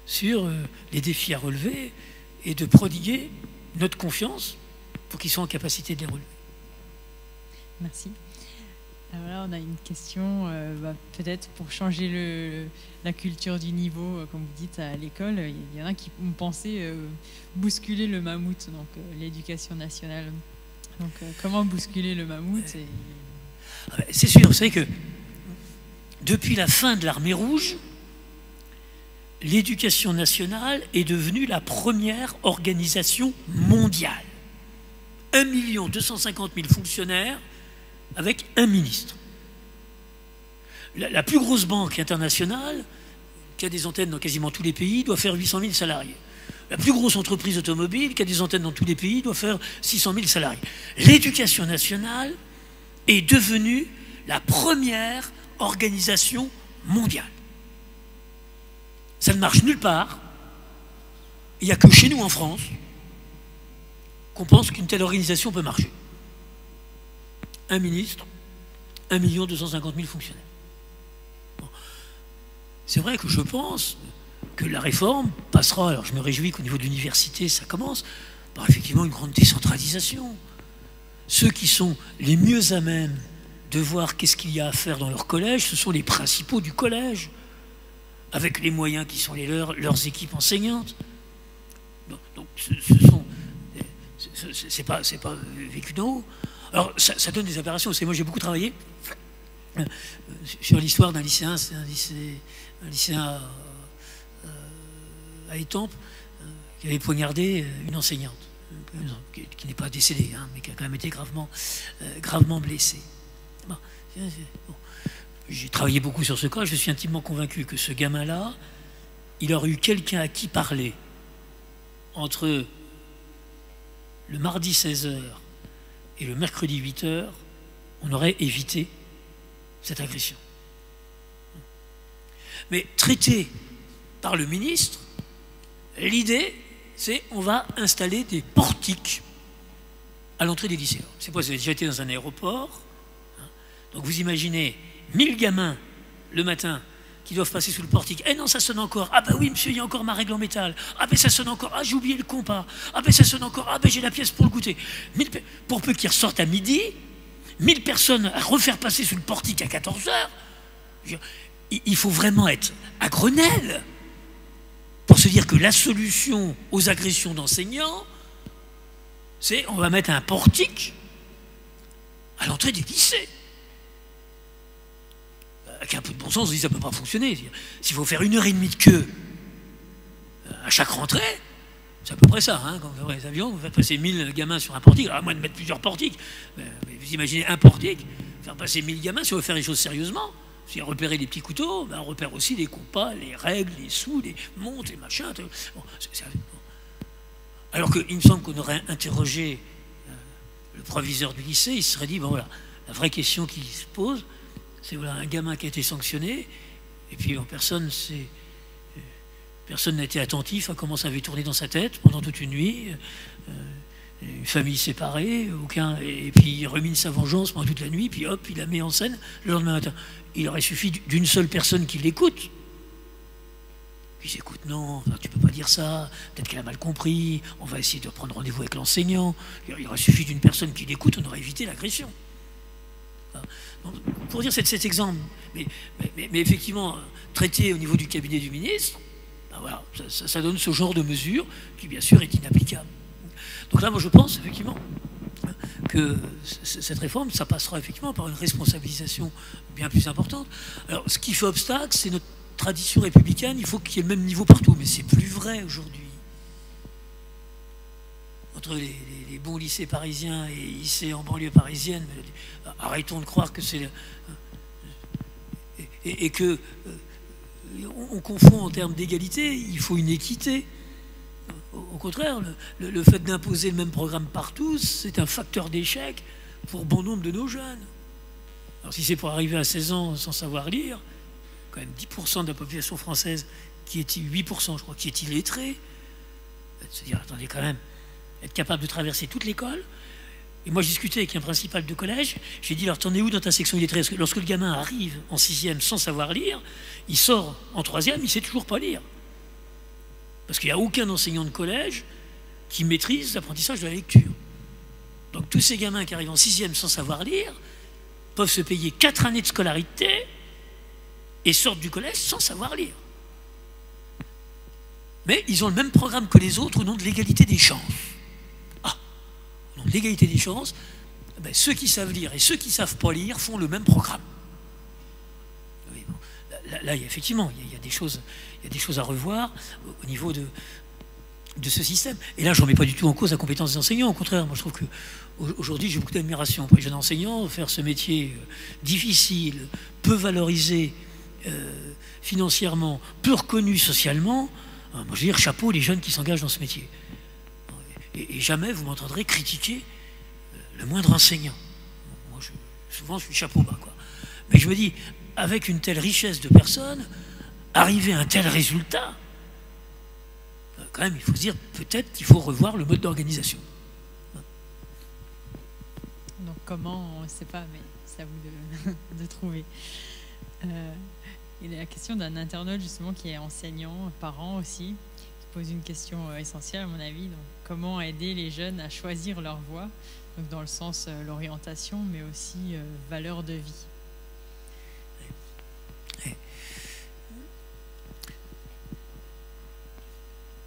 sur les défis à relever et de prodiguer notre confiance pour qu'ils soient en capacité de les relever. Merci. Alors là, on a une question, peut-être pour changer la culture du niveau, comme vous dites, à l'école. Il y en a qui ont pensé bousculer le mammouth, donc l'éducation nationale. Donc, comment bousculer le mammouth C'est sûr, vous savez que depuis la fin de l'Armée rouge, l'éducation nationale est devenue la première organisation mondiale. 1 250 000 fonctionnaires avec un ministre. La plus grosse banque internationale, qui a des antennes dans quasiment tous les pays, doit faire 800 000 salariés. La plus grosse entreprise automobile, qui a des antennes dans tous les pays, doit faire 600 000 salariés. L'éducation nationale est devenue la première organisation mondiale. Ça ne marche nulle part. Il n'y a que chez nous en France qu'on pense qu'une telle organisation peut marcher. Un ministre, 1 250 000 fonctionnaires. Bon. C'est vrai que je pense que la réforme passera, alors je me réjouis qu'au niveau de l'université ça commence, par effectivement une grande décentralisation. Ceux qui sont les mieux à même de voir qu'est-ce qu'il y a à faire dans leur collège, ce sont les principaux du collège, avec les moyens qui sont les leurs équipes enseignantes. Donc c'est pas vécu d'en haut. Alors ça donne des aberrations. Moi j'ai beaucoup travaillé sur l'histoire d'un lycéen, c'est un lycéen à Étampes qui avait poignardé une enseignante, qui n'est pas décédée, hein, mais qui a quand même été gravement blessée. Bon. J'ai travaillé beaucoup sur ce cas, je suis intimement convaincu que ce gamin-là, il aurait eu quelqu'un à qui parler entre le mardi 16h et le mercredi 8h, on aurait évité cette agression. Mais traité par le ministre, l'idée, c'est on va installer des portiques à l'entrée des lycéens. Je ne sais pas si vous avez déjà été dans un aéroport. Donc vous imaginez 1000 gamins le matin qui doivent passer sous le portique. Eh non, ça sonne encore. Ah ben oui, monsieur, il y a encore ma règle en métal. Ah ben ça sonne encore. Ah, j'ai oublié le compas. Ah ben ça sonne encore. Ah ben j'ai la pièce pour le goûter. Pour peu qu'ils ressortent à midi, 1000 personnes à refaire passer sous le portique à 14h. Il faut vraiment être à Grenelle pour se dire que la solution aux agressions d'enseignants, c'est on va mettre un portique à l'entrée des lycées. Avec un peu de bon sens, on se dit ça ne peut pas fonctionner. S'il faut faire 1h30 de queue à chaque rentrée, c'est à peu près ça. Hein, quand vous faites les avions, vous faites passer 1000 gamins sur un portique, alors à moins de mettre plusieurs portiques. Mais vous imaginez un portique, faire passer 1000 gamins, si on veut faire les choses sérieusement, si on repérer les petits couteaux, ben on repère aussi les compas, les règles, les sous, les montes, les machins. Bon, alors qu'il me semble qu'on aurait interrogé le proviseur du lycée, il se serait dit, bon voilà, la vraie question qui se pose, c'est voilà, un gamin qui a été sanctionné, et puis bon, personne n'a été attentif à comment ça avait tourné dans sa tête pendant toute une nuit, une famille séparée, et puis il rumine sa vengeance pendant toute la nuit, puis hop, il la met en scène le lendemain matin. Il aurait suffi d'une seule personne qui l'écoute. Puis écoute, non, tu peux pas dire ça, peut-être qu'elle a mal compris, on va essayer de prendre rendez-vous avec l'enseignant. Il aurait suffi d'une personne qui l'écoute, on aurait évité l'agression. Pour dire cet exemple, mais effectivement, traité au niveau du cabinet du ministre, ben voilà, ça donne ce genre de mesure qui, bien sûr, est inapplicable. Donc là, moi, je pense, effectivement, que cette réforme, ça passera effectivement par une responsabilisation bien plus importante. Alors, ce qui fait obstacle, c'est notre tradition républicaine, il faut qu'il y ait le même niveau partout, mais c'est plus vrai aujourd'hui. Entre les bons lycées parisiens et lycées en banlieue parisienne, arrêtons de croire que c'est... Et que on confond en termes d'égalité, il faut une équité. Au contraire, le fait d'imposer le même programme partout, c'est un facteur d'échec pour bon nombre de nos jeunes. Alors si c'est pour arriver à 16 ans sans savoir lire, quand même 10% de la population française qui est 8%, je crois, qui est illettrée, se dire, attendez quand même, être capable de traverser toute l'école. Et moi, je discutais avec un principal de collège, j'ai dit, alors t'en es où dans ta section illettrée? Parce que lorsque le gamin arrive en 6e sans savoir lire, il sort en 3e, il ne sait toujours pas lire. Parce qu'il n'y a aucun enseignant de collège qui maîtrise l'apprentissage de la lecture. Donc tous ces gamins qui arrivent en 6e sans savoir lire peuvent se payer 4 années de scolarité et sortent du collège sans savoir lire. Mais ils ont le même programme que les autres au nom de l'égalité des chances. Ah, au nom de l'égalité des chances, ben, ceux qui savent lire et ceux qui ne savent pas lire font le même programme. Oui, bon, là, effectivement, il y a des choses à revoir au niveau de ce système. Et là, je ne remets pas du tout en cause la compétence des enseignants. Au contraire, moi, je trouve qu'aujourd'hui, j'ai beaucoup d'admiration pour les jeunes enseignants. Faire ce métier difficile, peu valorisé financièrement, peu reconnu socialement, moi, je veux dire, chapeau les jeunes qui s'engagent dans ce métier. Et jamais vous m'entendrez critiquer le moindre enseignant. Moi, souvent, je suis chapeau bas, quoi. Mais je me dis, avec une telle richesse de personnes, arriver à un tel résultat, quand même, il faut se dire, peut-être qu'il faut revoir le mode d'organisation. Donc comment, on ne sait pas, mais c'est à vous de trouver. Il y a la question d'un internaute justement qui est enseignant, parent aussi, qui pose une question essentielle à mon avis. Donc, comment aider les jeunes à choisir leur voie, donc dans le sens l'orientation, mais aussi valeur de vie.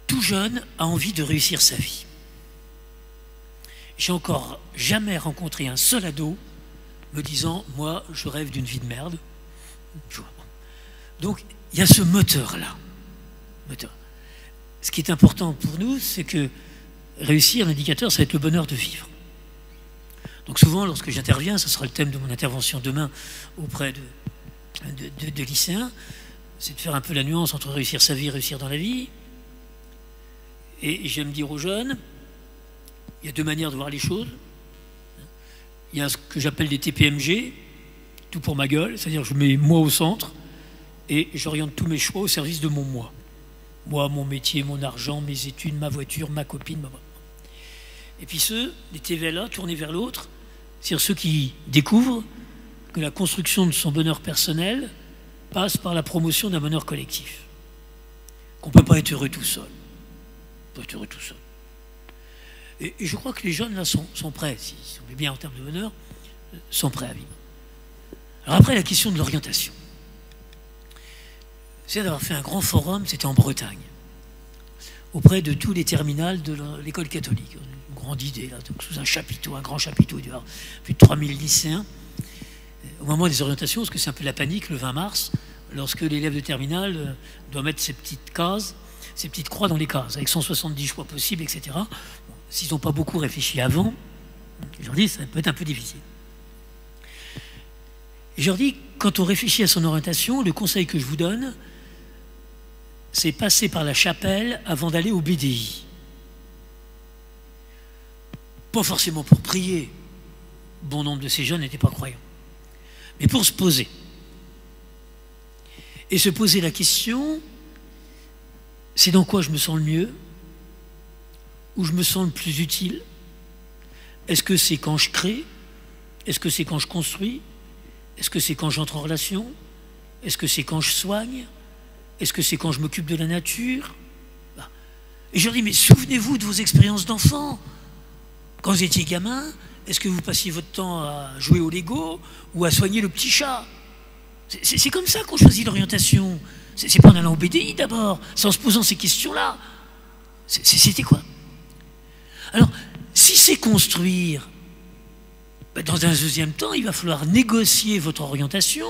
Tout jeune a envie de réussir sa vie. J'ai encore jamais rencontré un seul ado me disant « moi, je rêve d'une vie de merde ». Donc, il y a ce moteur-là. Ce qui est important pour nous, c'est que réussir, l'indicateur, ça va être le bonheur de vivre. Donc souvent, lorsque j'interviens, ce sera le thème de mon intervention demain auprès de lycéens, c'est de faire un peu la nuance entre réussir sa vie et réussir dans la vie. Et j'aime dire aux jeunes, il y a deux manières de voir les choses. Il y a ce que j'appelle des TPMG, tout pour ma gueule, c'est-à-dire je mets moi au centre et j'oriente tous mes choix au service de mon moi. Moi, mon métier, mon argent, mes études, ma voiture, ma copine, Et puis ceux, les TVLA, tournés vers l'autre, c'est-à-dire ceux qui découvrent que la construction de son bonheur personnel passe par la promotion d'un bonheur collectif. Qu'on ne peut pas être heureux tout seul. Et je crois que les jeunes là sont prêts, si on est bien en termes de bonheur, sont prêts à vivre. Alors après, la question de l'orientation. C'est d'avoir fait un grand forum, c'était en Bretagne, auprès de tous les terminales de l'école catholique. Une grande idée, là, donc sous un chapiteau, un grand chapiteau, il y a plus de 3000 lycéens. Au moment des orientations, parce que c'est un peu la panique, le 20 mars, lorsque l'élève de terminale doit mettre ses petites cases, ces petites croix dans les cases, avec 170 choix possibles, etc. Bon, s'ils n'ont pas beaucoup réfléchi avant, je leur dis, ça peut être un peu difficile. Et je leur dis, quand on réfléchit à son orientation, le conseil que je vous donne, c'est passer par la chapelle avant d'aller au BDI. Pas forcément pour prier, bon nombre de ces jeunes n'étaient pas croyants, mais pour se poser. Et se poser la question, c'est dans quoi je me sens le mieux, où je me sens le plus utile. Est-ce que c'est quand je crée? Est-ce que c'est quand je construis? Est-ce que c'est quand j'entre en relation? Est-ce que c'est quand je soigne? Est-ce que c'est quand je m'occupe de la nature? Et je leur dis, mais souvenez-vous de vos expériences d'enfant. Quand vous étiez gamin, est-ce que vous passiez votre temps à jouer au Lego ou à soigner le petit chat? C'est comme ça qu'on choisit l'orientation. C'est pas en allant au BDI d'abord, c'est en se posant ces questions-là. C'était quoi? Alors, si c'est construire, dans un deuxième temps, il va falloir négocier votre orientation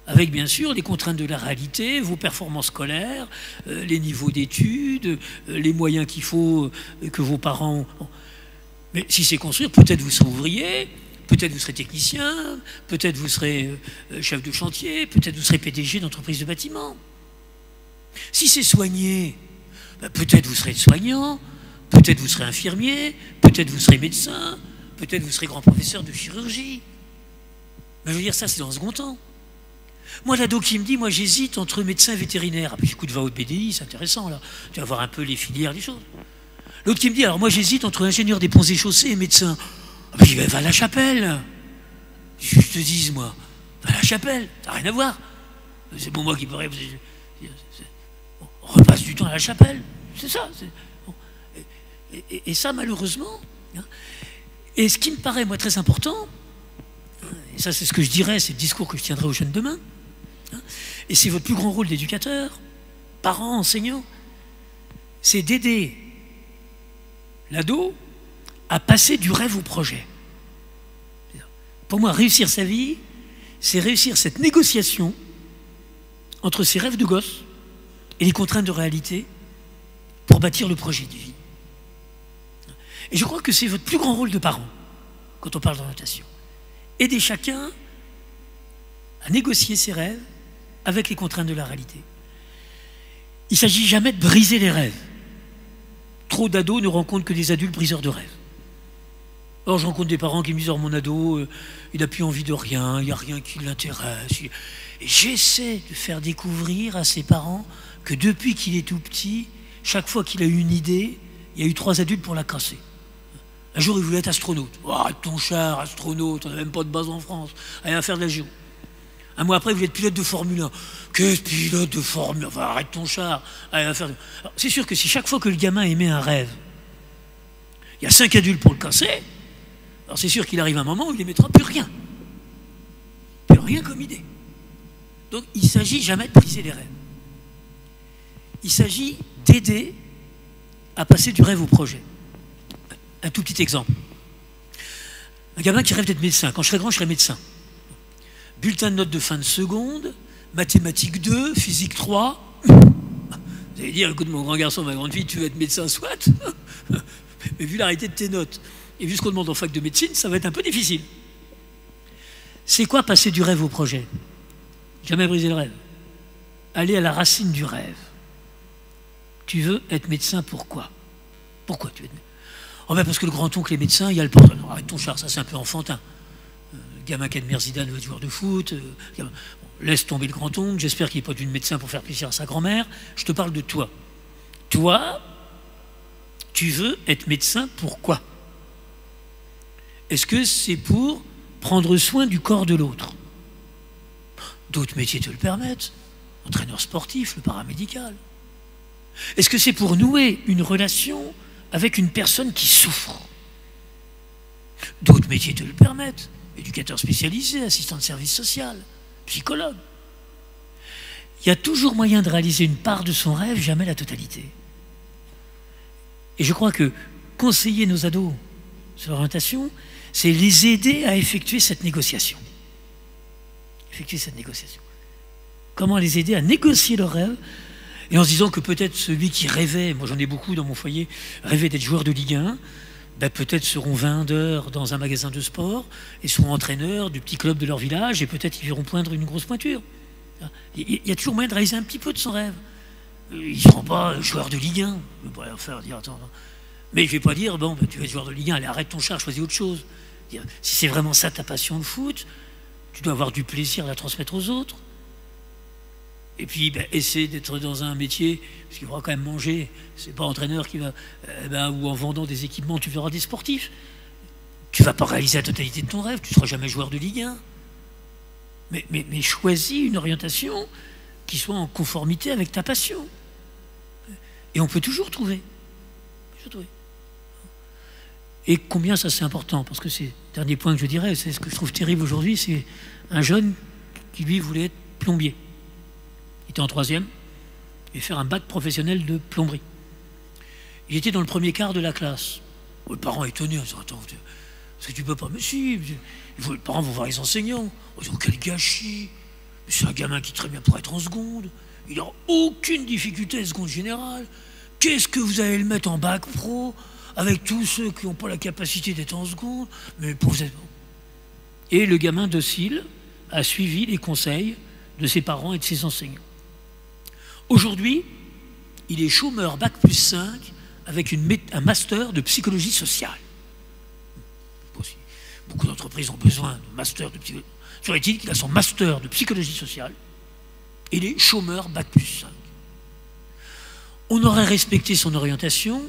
avec, bien sûr, les contraintes de la réalité, vos performances scolaires, les niveaux d'études, les moyens qu'il faut que vos parents ont. Mais si c'est construire, peut-être vous serez ouvrier, peut-être vous serez technicien, peut-être vous serez chef de chantier, peut-être vous serez PDG d'entreprise de bâtiment. Si c'est soigner, peut-être vous serez soignant, peut-être vous serez infirmier, peut-être vous serez médecin, peut-être vous serez grand professeur de chirurgie. Mais je veux dire, ça, c'est dans un second temps. Moi, l'ado qui me dit, moi, j'hésite entre médecin et vétérinaire. Ah, puis écoute, va au BDI, c'est intéressant, là. Tu vas voir un peu les filières, les choses. L'autre qui me dit, alors moi, j'hésite entre ingénieur des ponts et chaussées et médecin. Ah, puis va à la chapelle. Je te dis, moi, va à la chapelle, ça n'a rien à voir. C'est pour moi qui pourrais. On repasse du temps à la chapelle. C'est ça. Bon. Et ça, malheureusement. Hein. Et ce qui me paraît, moi, très important, et ça, c'est ce que je dirais, c'est le discours que je tiendrai aux jeunes demain, hein, et c'est votre plus grand rôle d'éducateur, parents, enseignants, c'est d'aider l'ado à passer du rêve au projet. Pour moi, réussir sa vie, c'est réussir cette négociation entre ses rêves de gosse et les contraintes de réalité pour bâtir le projet de vie. Et je crois que c'est votre plus grand rôle de parent quand on parle d'orientation. Aider chacun à négocier ses rêves avec les contraintes de la réalité. Il ne s'agit jamais de briser les rêves. Trop d'ados ne rencontrent que des adultes briseurs de rêves. Or, je rencontre des parents qui me disent « Oh, mon ado, il n'a plus envie de rien, il n'y a rien qui l'intéresse. » Et j'essaie de faire découvrir à ses parents que depuis qu'il est tout petit, chaque fois qu'il a eu une idée, il y a eu 3 adultes pour la casser. Un jour, il voulait être astronaute. « Oh, arrête ton char, astronaute, on n'a même pas de base en France. Allez, à faire de la géo. » Un mois après, il voulait être pilote de Formule 1. « Qu'est-ce pilote de Formule 1 ? Enfin, arrête ton char. Allez, à faire de... » C'est sûr que si chaque fois que le gamin émet un rêve, il y a 5 adultes pour le casser, alors c'est sûr qu'il arrive un moment où il n'émettra plus rien. Plus rien comme idée. Donc il ne s'agit jamais de briser les rêves. Il s'agit d'aider à passer du rêve au projet. Un tout petit exemple. Un gamin qui rêve d'être médecin. Quand je serai grand, je serai médecin. Bulletin de notes de fin de seconde, mathématiques 2, physique 3. Vous allez dire, écoute mon grand garçon, ma grande fille, tu veux être médecin, soit. Mais vu la réalité de tes notes, et vu ce qu'on demande en fac de médecine, ça va être un peu difficile. C'est quoi passer du rêve au projet? Jamais briser le rêve. Aller à la racine du rêve. Tu veux être médecin, pourquoi? Pourquoi tu veux être médecin? Oh ben parce que le grand-oncle est médecin, il y a le port. Non, arrête ton char, ça c'est un peu enfantin. Le gamin qui a de Zidane veut être joueur de foot. Bon, laisse tomber le grand-oncle, j'espère qu'il n'est pas d'une médecin pour faire plaisir à sa grand-mère. Je te parle de toi. Toi, tu veux être médecin, pourquoi? Est-ce que c'est pour prendre soin du corps de l'autre? D'autres métiers te le permettent. Entraîneur sportif, le paramédical. Est-ce que c'est pour nouer une relation avec une personne qui souffre? D'autres métiers te le permettent. Éducateur spécialisé, assistant de service social, psychologue. Il y a toujours moyen de réaliser une part de son rêve, jamais la totalité. Et je crois que conseiller nos ados sur l'orientation, c'est les aider à effectuer cette négociation. Effectuer cette négociation. Comment les aider à négocier leurs rêves, et en se disant que peut-être celui qui rêvait, moi j'en ai beaucoup dans mon foyer, rêvait d'être joueur de Ligue 1, ben peut-être seront vendeurs dans un magasin de sport, et seront entraîneurs du petit club de leur village, et peut-être ils iront poindre une grosse pointure. Il y a toujours moyen de réaliser un petit peu de son rêve. Ils ne seront pas joueurs de Ligue 1. Je ne vais pas leur faire dire, attends, non. Mais je ne vais pas dire, bon, ben, tu vas être joueur de Ligue 1, allez, arrête ton char, choisis autre chose. Si c'est vraiment ça ta passion, le foot, tu dois avoir du plaisir à la transmettre aux autres. Et puis, ben, essaie d'être dans un métier, parce qu'il faudra quand même manger. C'est pas entraîneur qui va... ou en vendant des équipements, tu verras des sportifs. Tu ne vas pas réaliser la totalité de ton rêve, tu ne seras jamais joueur de Ligue 1. Mais choisis une orientation qui soit en conformité avec ta passion. Et on peut toujours trouver. Et combien ça c'est important, parce que c'est le dernier point que je dirais, c'est ce que je trouve terrible aujourd'hui, c'est un jeune qui lui voulait être plombier. Il était en 3e et faire un bac professionnel de plomberie. Il était dans le premier quart de la classe. Les parents étonnés, ils disent, attends, est-ce que tu peux pas? Mais si, les parents vont voir les enseignants. Ils disent, quel gâchis, c'est un gamin qui est très bien pour être en seconde, il n'a aucune difficulté à seconde générale. Qu'est-ce que vous allez le mettre en bac pro avec tous ceux qui n'ont pas la capacité d'être en seconde? Mais pour vous êtes... Et le gamin docile a suivi les conseils de ses parents et de ses enseignants. Aujourd'hui, il est chômeur bac plus 5 avec un master de psychologie sociale. Beaucoup d'entreprises ont besoin de master de psychologie. Toujours est-il qu'il a son master de psychologie sociale et il est chômeur bac+5. On aurait respecté son orientation.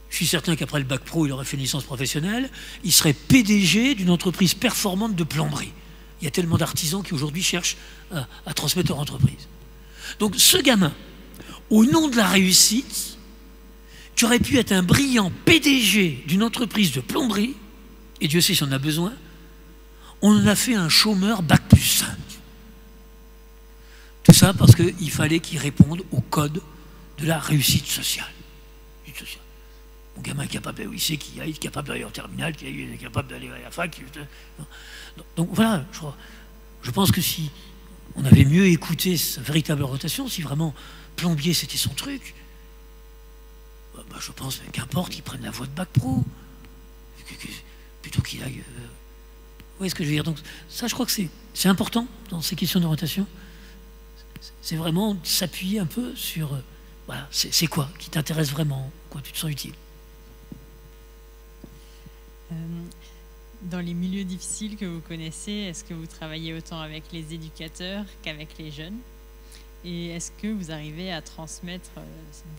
Je suis certain qu'après le bac pro, il aurait fait une licence professionnelle. Il serait PDG d'une entreprise performante de plomberie. Il y a tellement d'artisans qui aujourd'hui cherchent à transmettre leur entreprise. Donc ce gamin, au nom de la réussite, tu aurais pu être un brillant PDG d'une entreprise de plomberie, et Dieu sait si on en a besoin, on en a fait un chômeur bac+5. Tout ça parce qu'il fallait qu'il réponde au code de la réussite sociale. Mon gamin est capable d'aller au lycée, qui est capable d'aller en terminale, qui est capable d'aller à la fac. Donc voilà, je pense que si on avait mieux écouté sa véritable orientation, si vraiment plombier c'était son truc, je pense qu'importe, qu'il prenne la voie de bac pro, plutôt qu'il aille... Vous voyez ce que je veux dire? Donc ça, je crois que c'est important dans ces questions d'orientation. C'est vraiment s'appuyer un peu sur... voilà, c'est quoi qui t'intéresse vraiment, quoi tu te sens utile. Dans les milieux difficiles que vous connaissez, est-ce que vous travaillez autant avec les éducateurs qu'avec les jeunes? Et est-ce que vous arrivez à transmettre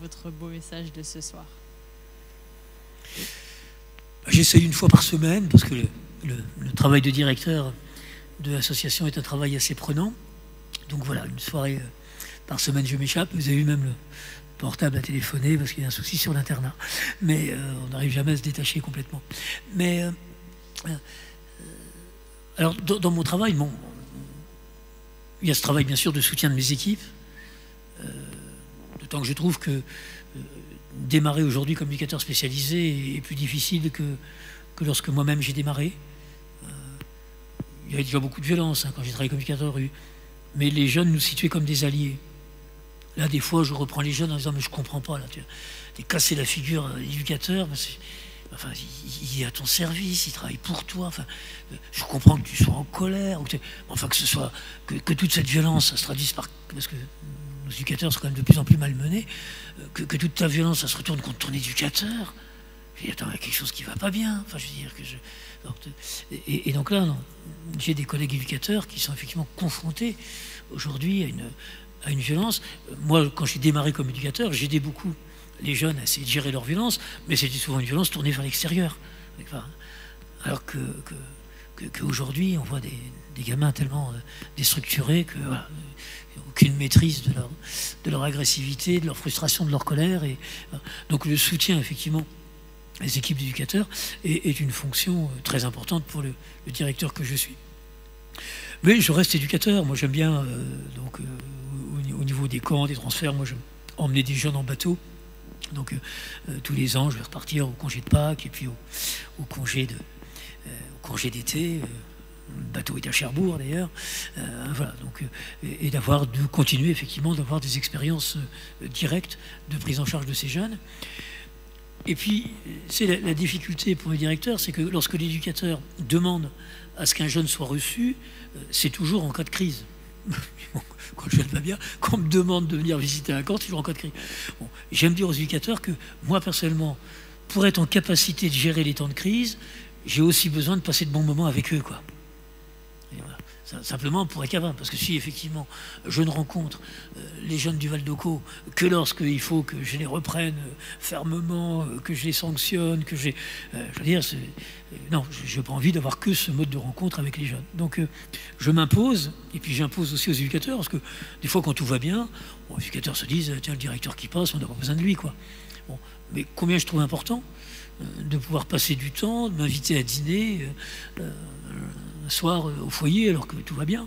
votre beau message de ce soir? J'essaye une fois par semaine, parce que le travail de directeur de l'association est un travail assez prenant. Donc voilà, une soirée par semaine, je m'échappe. Vous avez eu même le portable à téléphoner parce qu'il y a un souci sur l'internat. Mais on n'arrive jamais à se détacher complètement. Mais alors, dans mon travail, il y a ce travail bien sûr de soutien de mes équipes. D'autant que je trouve que démarrer aujourd'hui comme éducateur spécialisé est plus difficile que lorsque moi-même j'ai démarré. Il y avait déjà beaucoup de violence quand j'ai travaillé comme éducateur rue. Mais les jeunes nous situaient comme des alliés. Là, des fois, je reprends les jeunes en disant « mais je comprends pas, là, tu as cassé la figure à l'éducateur, enfin, il est à ton service, il travaille pour toi, enfin, je comprends que tu sois en colère, enfin, que toute cette violence, ça se traduise par... parce que nos éducateurs sont quand même de plus en plus malmenés, que toute ta violence, ça se retourne contre ton éducateur. Je dis, attends, il y a quelque chose qui va pas bien. Enfin, je veux dire que et donc là, j'ai des collègues éducateurs qui sont effectivement confrontés aujourd'hui à une violence. Moi, quand j'ai démarré comme éducateur, j'aidais beaucoup les jeunes à essayer de gérer leur violence, mais c'était souvent une violence tournée vers l'extérieur. Enfin, alors qu'aujourd'hui, on voit des gamins tellement déstructurés que voilà, aucune maîtrise de leur agressivité, de leur frustration, de leur colère. Et, donc le soutien, effectivement, des équipes d'éducateurs est une fonction très importante pour le directeur que je suis. Mais je reste éducateur. Moi, j'aime bien, au niveau des camps, des transferts, moi, j'aime emmener des jeunes en bateau. Donc, tous les ans, je vais repartir au congé de Pâques et puis au congé d'été. Le bateau est à Cherbourg, d'ailleurs. Voilà, donc, et de continuer, effectivement, d'avoir des expériences directes de prise en charge de ces jeunes. Et puis, c'est la difficulté pour le directeur, c'est que lorsque l'éducateur demande à ce qu'un jeune soit reçu, c'est toujours en cas de crise. Quand le jeune va bien, quand on me demande de venir visiter un camp, c'est toujours en cas de crise. Bon, j'aime dire aux éducateurs que moi, personnellement, pour être en capacité de gérer les temps de crise, j'ai aussi besoin de passer de bons moments avec eux, quoi. Et voilà. Simplement pour être capable, parce que si effectivement je ne rencontre les jeunes du Val d'Ocaux que lorsqu'il faut que je les reprenne fermement, que je les sanctionne, que je veux dire, non, je n'ai pas envie d'avoir que ce mode de rencontre avec les jeunes. Donc je m'impose, et puis j'impose aussi aux éducateurs, parce que des fois quand tout va bien, les éducateurs se disent tiens, le directeur qui passe, on n'a pas besoin de lui, quoi. Bon, mais combien je trouve important de pouvoir passer du temps, de m'inviter à dîner un soir au foyer alors que tout va bien,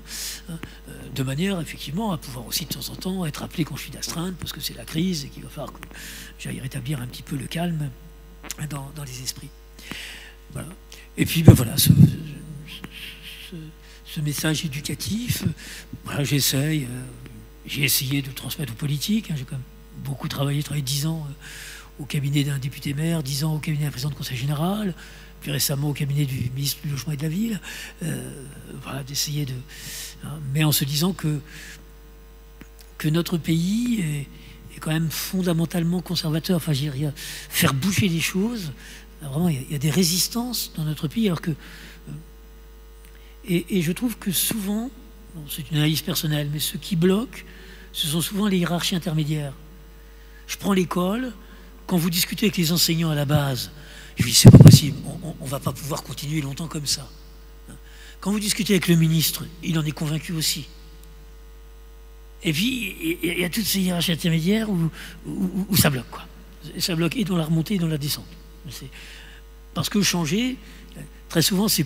de manière effectivement à pouvoir aussi de temps en temps être appelé quand je suis d'astreinte parce que c'est la crise et qu'il va falloir que j'aille rétablir un petit peu le calme dans les esprits. Voilà. Et puis ben voilà, ce message éducatif, voilà, j'ai essayé de le transmettre aux politiques, j'ai quand même beaucoup travaillé 10 ans au cabinet d'un député maire, 10 ans au cabinet d'un président de conseil général, puis récemment au cabinet du ministre du Logement et de la Ville, voilà, d'essayer de... mais en se disant que notre pays est quand même fondamentalement conservateur, enfin, je dirais, faire bouger les choses, vraiment, il y a des résistances dans notre pays, alors que Et je trouve que souvent, bon, c'est une analyse personnelle, mais ce qui bloque, ce sont souvent les hiérarchies intermédiaires. Je prends l'école, quand vous discutez avec les enseignants à la base, je dis c'est pas possible, on ne va pas pouvoir continuer longtemps comme ça. Quand vous discutez avec le ministre, il en est convaincu aussi. Et puis, il y a toutes ces hiérarchies intermédiaires où ça bloque, quoi. Ça bloque et dans la remontée et dans la descente. Parce que changer, très souvent, c'est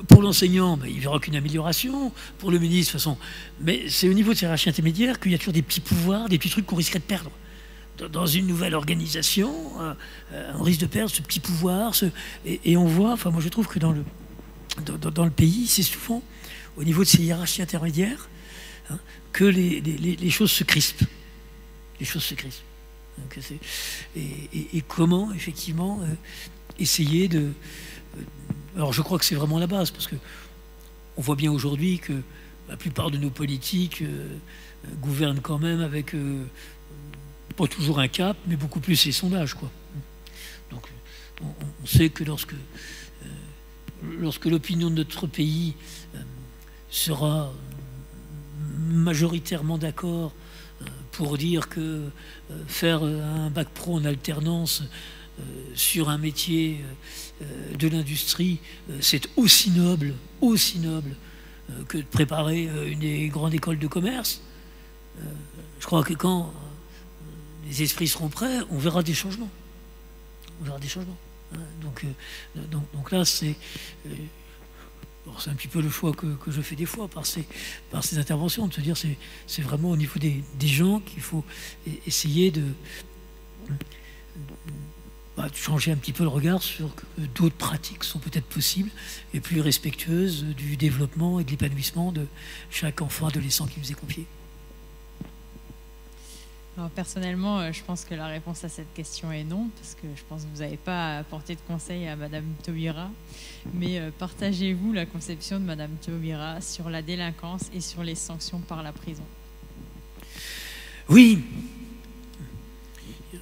pour l'enseignant, ben, il ne verra qu'une amélioration, pour le ministre, de toute façon. Mais c'est au niveau de ces hiérarchies intermédiaires qu'il y a toujours des petits pouvoirs, des petits trucs qu'on risquerait de perdre. Dans une nouvelle organisation, on risque de perdre ce petit pouvoir. Et on voit, enfin moi je trouve que dans le pays, c'est souvent au niveau de ces hiérarchies intermédiaires que les choses se crispent. Les choses se crispent. Donc, et comment, effectivement, essayer de... Alors je crois que c'est vraiment la base, parce que on voit bien aujourd'hui que la plupart de nos politiques gouvernent quand même avec... pas toujours un cap, mais beaucoup plus les sondages, quoi. Donc, on sait que lorsque l'opinion de notre pays sera majoritairement d'accord pour dire que faire un bac pro en alternance sur un métier de l'industrie, c'est aussi noble que de préparer une grande école de commerce. Je crois que quand les esprits seront prêts, on verra des changements. On verra des changements. Donc là, c'est un petit peu le choix que je fais des fois par ces interventions, de se dire c'est vraiment au niveau des gens qu'il faut essayer de changer un petit peu le regard sur que d'autres pratiques sont peut-être possibles et plus respectueuses du développement et de l'épanouissement de chaque enfant adolescent qui nous est confié. Alors, personnellement, je pense que la réponse à cette question est non, parce que je pense que vous n'avez pas apporté de conseils à Madame Taubira. Mais partagez-vous la conception de Madame Taubira sur la délinquance et sur les sanctions par la prison? Oui. Il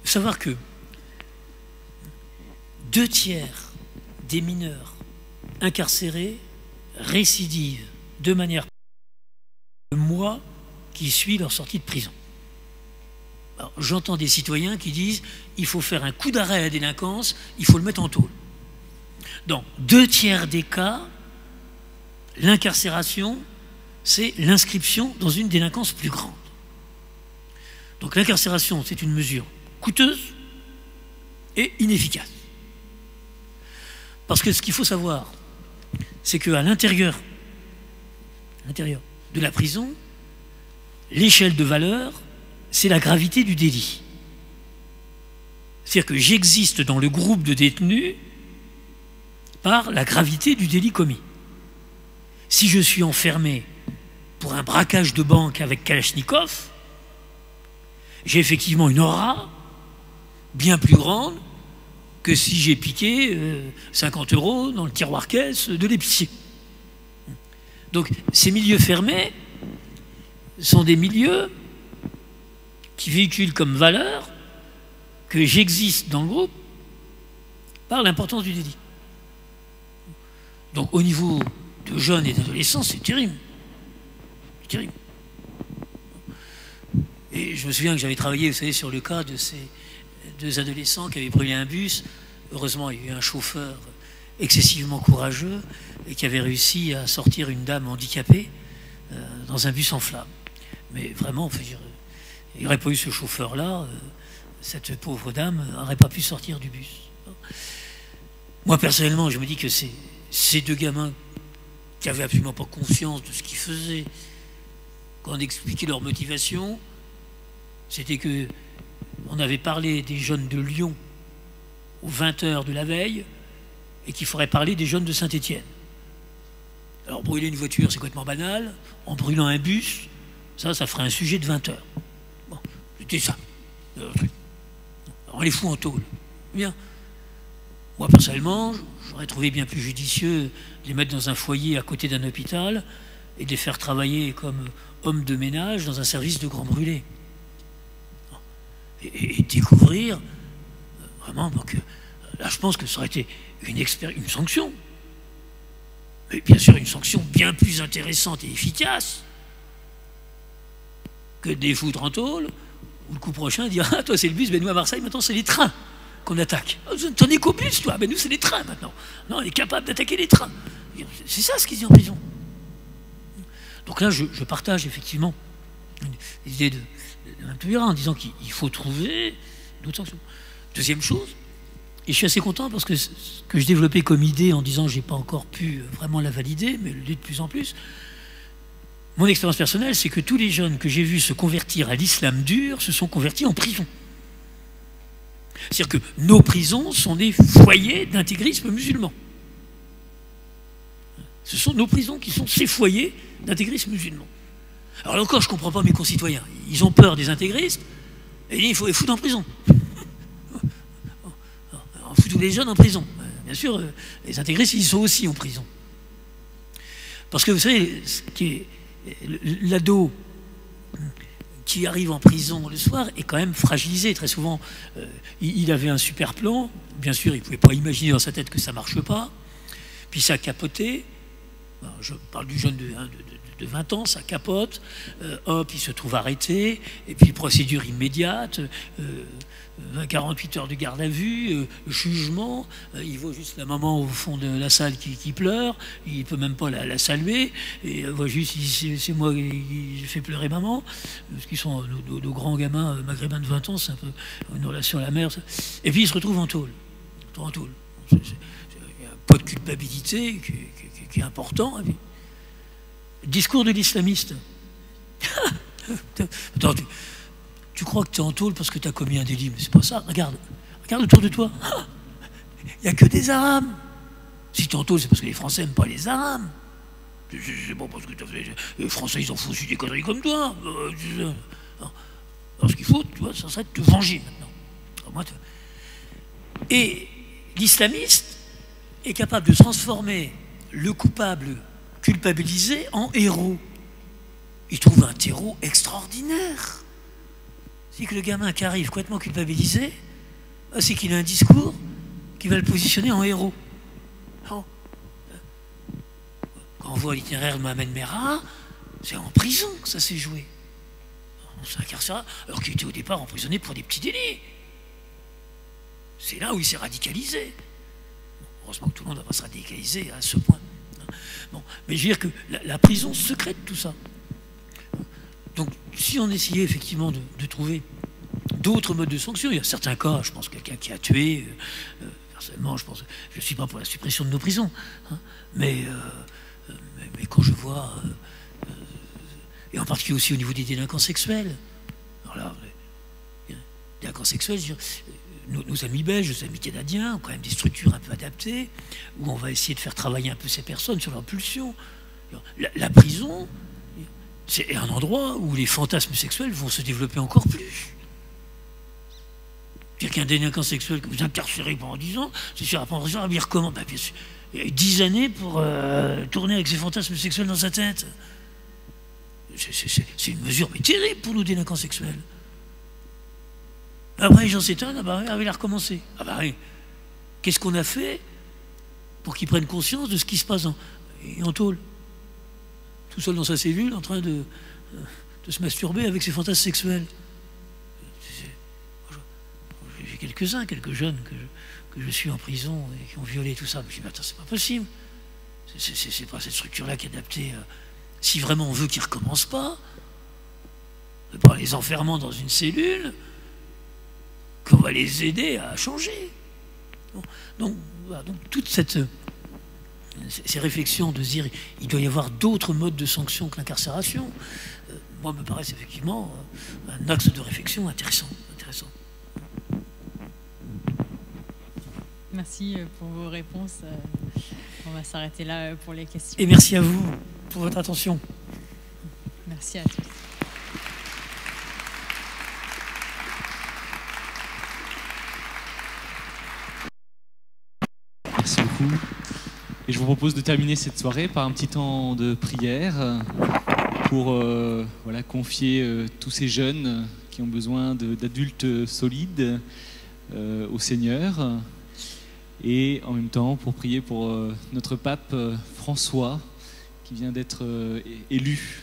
faut savoir que 2/3 des mineurs incarcérés récidivent de manière le mois qui suit leur sortie de prison. J'entends des citoyens qui disent il faut faire un coup d'arrêt à la délinquance, il faut le mettre en tôle. Dans 2/3 des cas, l'incarcération, c'est l'inscription dans une délinquance plus grande. Donc l'incarcération, c'est une mesure coûteuse et inefficace. Parce que ce qu'il faut savoir, c'est qu'à l'intérieur de la prison, l'échelle de valeur, c'est la gravité du délit. C'est-à-dire que j'existe dans le groupe de détenus par la gravité du délit commis. Si je suis enfermé pour un braquage de banque avec Kalachnikov, j'ai effectivement une aura bien plus grande que si j'ai piqué 50 € dans le tiroir caisse de l'épicier. Donc ces milieux fermés sont des milieux qui véhiculent comme valeur que j'existe dans le groupe par l'importance du délit. Donc au niveau de jeunes et d'adolescents, c'est terrible. C'est terrible. Et je me souviens que j'avais travaillé, vous savez, sur le cas de ces 2 adolescents qui avaient brûlé un bus. Heureusement, il y a eu un chauffeur excessivement courageux et qui avait réussi à sortir une dame handicapée dans un bus en flammes. Mais vraiment, il n'y aurait pas eu ce chauffeur-là, cette pauvre dame n'aurait pas pu sortir du bus. Moi, personnellement, je me dis que ces 2 gamins qui n'avaient absolument pas conscience de ce qu'ils faisaient, quand on expliquait leur motivation, c'était que on avait parlé des jeunes de Lyon aux 20h de la veille et qu'il faudrait parler des jeunes de Saint-Étienne. Alors brûler une voiture, c'est complètement banal. En brûlant un bus, ça ferait un sujet de 20h. Bon, c'était ça. On les fout en tôle. Bien. Moi, personnellement, j'aurais trouvé bien plus judicieux de les mettre dans un foyer à côté d'un hôpital et de les faire travailler comme hommes de ménage dans un service de grands brûlés. Et découvrir vraiment, donc là je pense que ça aurait été une sanction. Et bien sûr, une sanction bien plus intéressante et efficace que de les foutre en tôle, ou le coup prochain dire « Ah, toi c'est le bus, ben nous à Marseille, maintenant c'est les trains qu'on attaque. Ah, t'en es qu'au bus, toi, ben nous c'est les trains maintenant. Non, on est capable d'attaquer les trains. » C'est ça ce qu'ils disent en prison. Donc là, je partage effectivement l'idée de Ventura en disant qu'il faut trouver d'autres sanctions. Deuxième chose, et je suis assez content parce que ce que je développais comme idée en disant que je n'ai pas encore pu vraiment la valider, mais le dis de plus en plus, mon expérience personnelle, c'est que tous les jeunes que j'ai vus se convertir à l'islam dur se sont convertis en prison. C'est-à-dire que nos prisons sont des foyers d'intégrisme musulman. Ce sont nos prisons qui sont ces foyers d'intégrisme musulman. Alors là encore, je ne comprends pas mes concitoyens. Ils ont peur des intégristes, et il faut les foutre en prison. On fout tous les jeunes en prison. Bien sûr, les intégristes, ils sont aussi en prison. Parce que vous savez, ce qui est l'ado qui arrive en prison le soir est quand même fragilisé. Très souvent, il avait un super plan. Bien sûr, il ne pouvait pas imaginer dans sa tête que ça ne marche pas. Puis ça a capoté. Je parle du jeune de 20 ans, ça capote. Hop, il se trouve arrêté. Et puis procédure immédiate. 48 heures de garde à vue, jugement, il voit juste la maman au fond de la salle qui pleure, il ne peut même pas la saluer, et il voit juste, c'est moi qui fais pleurer maman, parce qu'ils sont nos grands gamins maghrébins de 20 ans, c'est un peu une relation à la mère. Et puis il se retrouve en tôle. Il y a un poids de culpabilité qui est important. Et puis, discours de l'islamiste. Attends, tu crois que tu es en tôle parce que tu as commis un délit, mais c'est pas ça. Regarde autour de toi. Il n'y a que des Arabes. Si tu es en tôle, c'est parce que les Français n'aiment pas les Arabes. C'est bon parce que les Français, ils en font aussi des conneries comme toi. Alors ce qu'il faut, tu vois, ça serait de te venger maintenant. Et l'islamiste est capable de transformer le coupable culpabilisé en héros. Il trouve un terreau extraordinaire. C'est que le gamin qui arrive complètement culpabilisé, c'est qu'il a un discours qui va le positionner en héros. Quand on voit l'itinéraire de Mohamed Merah, c'est en prison que ça s'est joué. On s'est incarcéré, alors qu'il était au départ emprisonné pour des petits délits. C'est là où il s'est radicalisé. Heureusement que tout le monde ne va pas se radicaliser à ce point. Bon, mais je veux dire que la prison secrète tout ça. Donc, si on essayait effectivement de trouver d'autres modes de sanction, il y a certains cas, je pense quelqu'un qui a tué, personnellement, je ne suis pas pour la suppression de nos prisons, hein, mais quand je vois, et en particulier aussi au niveau des délinquants sexuels, alors là, les délinquants sexuels, je veux dire, nos amis belges, nos amis canadiens ont quand même des structures un peu adaptées, où on va essayer de faire travailler un peu ces personnes sur leur pulsion. La prison, c'est un endroit où les fantasmes sexuels vont se développer encore plus. C'est-à-dire qu'un délinquant sexuel que vous incarcérez pendant 10 ans, c'est sûr, après on va dire comment, bien sûr, il y a 10 années pour tourner avec ses fantasmes sexuels dans sa tête. C'est une mesure mais terrible pour nos délinquants sexuels. Après, les gens s'étonnent, ah bah oui, il a recommencé. Ah bah oui. Qu'est-ce qu'on a fait pour qu'ils prennent conscience de ce qui se passe en tôle? Tout seul dans sa cellule, en train de se masturber avec ses fantasmes sexuels. J'ai quelques jeunes que je suis en prison et qui ont violé tout ça. Je me dis, mais attends, c'est pas possible. C'est pas cette structure-là qui est adaptée. Si vraiment on veut qu'ils ne recommencent pas, c'est pas les enfermant dans une cellule qu'on va les aider à changer. Donc toute ces réflexions de dire il doit y avoir d'autres modes de sanction que l'incarcération, moi me paraissent effectivement un axe de réflexion intéressant. Merci pour vos réponses. On va s'arrêter là pour les questions. Et merci à vous pour votre attention. Merci à tous. Merci beaucoup. Et je vous propose de terminer cette soirée par un petit temps de prière pour confier tous ces jeunes qui ont besoin d'adultes solides au Seigneur. et en même temps pour prier pour notre pape François, qui vient d'être élu.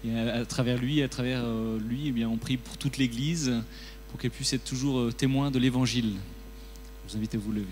Et à travers lui, eh bien, on prie pour toute l'Église, pour qu'elle puisse être toujours témoin de l'Évangile. Je vous invite à vous lever.